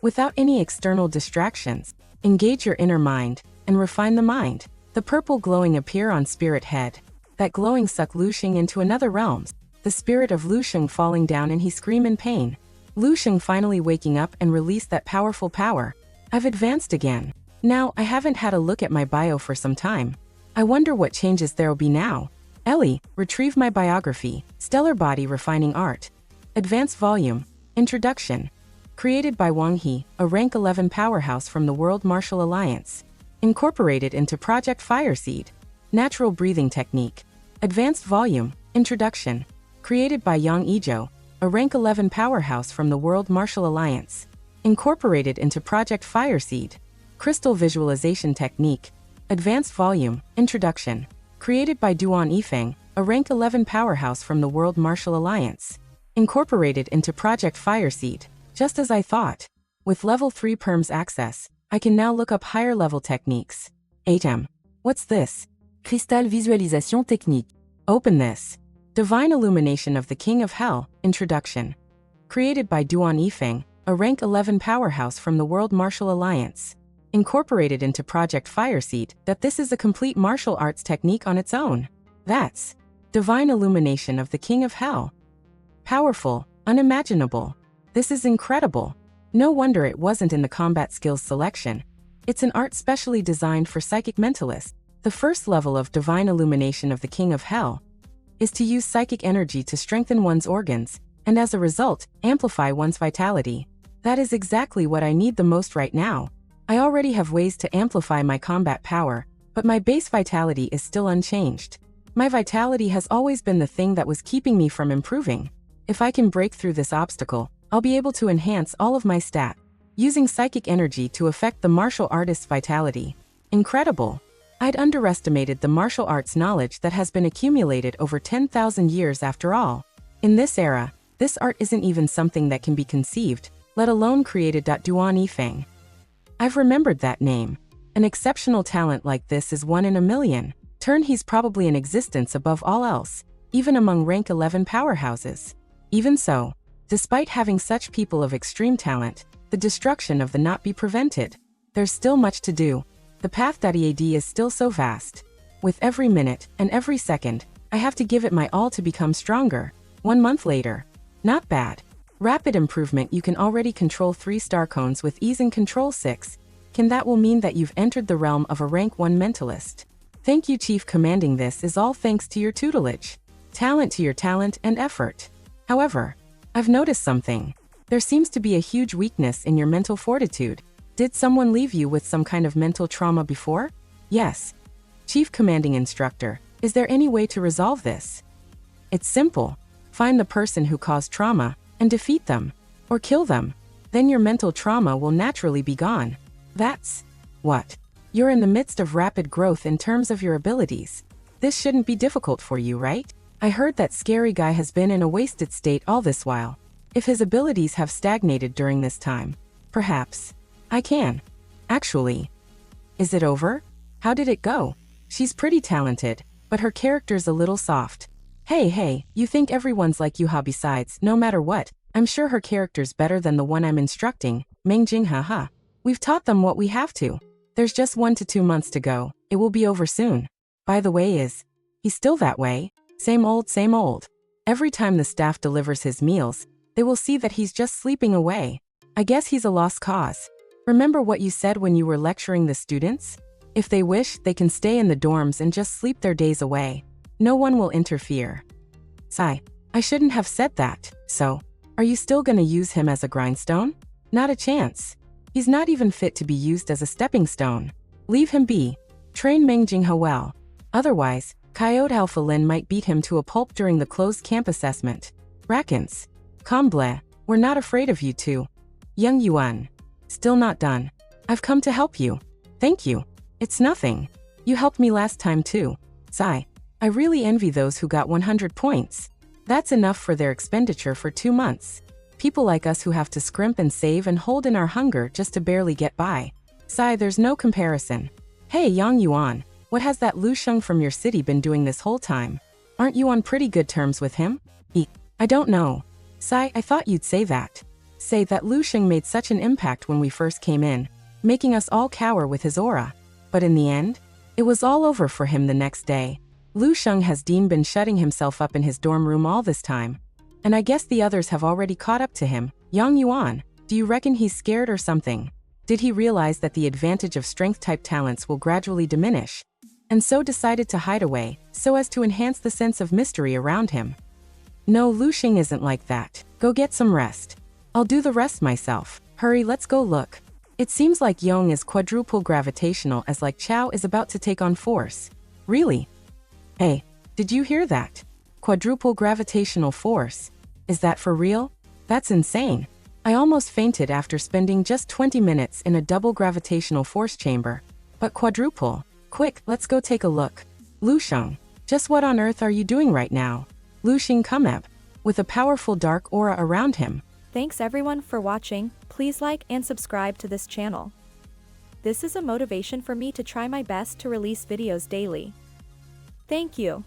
Without any external distractions, engage your inner mind, and refine the mind. The purple glowing appear on spirit head. That glowing suck Lu Sheng into another realms. The spirit of Lu Sheng falling down and he scream in pain. Lu Sheng finally waking up and release that powerful power. I've advanced again. Now, I haven't had a look at my bio for some time. I wonder what changes there'll be now. Ellie, retrieve my biography. Stellar body refining art. Advanced volume. Introduction. Created by Wang He, a rank 11 powerhouse from the World Martial Alliance. Incorporated into Project Fireseed. Natural breathing technique. Advanced volume. Introduction. Created by Yang Ijo, a rank 11 powerhouse from the World Martial Alliance. Incorporated into Project Fireseed. Crystal Visualization Technique. Advanced Volume. Introduction. Created by Duan Yifeng, a rank 11 powerhouse from the World Martial Alliance. Incorporated into Project Fireseed. Just as I thought. With level 3 perms access, I can now look up higher level techniques. 8M. What's this? Cristal Visualisation Technique. Open this. Divine Illumination of the King of Hell. Introduction. Created by Duan Yifeng, a rank 11 powerhouse from the World Martial Alliance. Incorporated into Project Fireseed, that this is a complete martial arts technique on its own. That's Divine Illumination of the King of Hell. Powerful, unimaginable. This is incredible. No wonder it wasn't in the combat skills selection. It's an art specially designed for psychic mentalists. The first level of Divine Illumination of the King of Hell is to use psychic energy to strengthen one's organs, and as a result, amplify one's vitality. That is exactly what I need the most right now. I already have ways to amplify my combat power, but my base vitality is still unchanged. My vitality has always been the thing that was keeping me from improving. If I can break through this obstacle, I'll be able to enhance all of my stat, using psychic energy to affect the martial artist's vitality. Incredible! I'd underestimated the martial arts knowledge that has been accumulated over 10,000 years after all. In this era, this art isn't even something that can be conceived, let alone created. Duan Yifeng. I've remembered that name. An exceptional talent like this is one in a million. He's probably in existence above all else, even among rank 11 powerhouses. Even so, despite having such people of extreme talent, the destruction of the not be prevented. There's still much to do. The path that EAD is still so vast. With every minute and every second, I have to give it my all to become stronger. 1 month later. Not bad. Rapid improvement. You can already control 3-star cones with ease and control 6. That will mean that you've entered the realm of a rank 1 mentalist. Thank you, Chief Commanding. This is all thanks to your tutelage. Talent to your talent and effort. However, I've noticed something. There seems to be a huge weakness in your mental fortitude. Did someone leave you with some kind of mental trauma before? Yes. Chief Commanding Instructor, is there any way to resolve this? It's simple. Find the person who caused trauma and defeat them, or kill them. Then your mental trauma will naturally be gone. That's what? You're in the midst of rapid growth in terms of your abilities. This shouldn't be difficult for you, right? I heard that scary guy has been in a wasted state all this while. If his abilities have stagnated during this time, perhaps I can. Actually, is it over? How did it go? She's pretty talented, but her character's a little soft. Hey, you think everyone's like you? Besides, no matter what, I'm sure her character's better than the one I'm instructing. Mengjing, haha. We've taught them what we have to. There's just 1 to 2 months to go. It will be over soon. By the way, is he still that way? Same old, same old. Every time the staff delivers his meals, they will see that he's just sleeping away. I guess he's a lost cause. Remember what you said when you were lecturing the students? If they wish, they can stay in the dorms and just sleep their days away. No one will interfere. Sigh. I shouldn't have said that. So, are you still gonna use him as a grindstone? Not a chance. He's not even fit to be used as a stepping stone. Leave him be. Train Mengjing well. Otherwise, Coyote Alpha Lin might beat him to a pulp during the closed camp assessment. Rakens. Comble, we're not afraid of you two. Young Yuan. Still not done. I've come to help you. Thank you. It's nothing. You helped me last time too. Sigh. I really envy those who got 100 points. That's enough for their expenditure for 2 months. People like us who have to scrimp and save and hold in our hunger just to barely get by. Sigh, there's no comparison. Hey, Yang Yuan, what has that Lu Sheng from your city been doing this whole time? Aren't you on pretty good terms with him? I don't know. Sigh, I thought you'd say that. Say that Lu Sheng made such an impact when we first came in, making us all cower with his aura. But in the end, it was all over for him the next day. Lu Sheng has been shutting himself up in his dorm room all this time. And I guess the others have already caught up to him. Yang Yuan, do you reckon he's scared or something? Did he realize that the advantage of strength-type talents will gradually diminish? And so decided to hide away, so as to enhance the sense of mystery around him? No, Lu Sheng isn't like that. Go get some rest. I'll do the rest myself. Hurry, let's go look. It seems like Yong is quadruple gravitational, as like Chao is about to take on force. Really? Hey, did you hear that? Quadruple gravitational force. Is that for real? That's insane. I almost fainted after spending just 20 minutes in a double gravitational force chamber. But quadruple? Quick, let's go take a look. Lu Sheng, just what on earth are you doing right now? Lu Sheng Kumeb, with a powerful dark aura around him. Thanks everyone for watching. Please like and subscribe to this channel. This is a motivation for me to try my best to release videos daily. Thank you.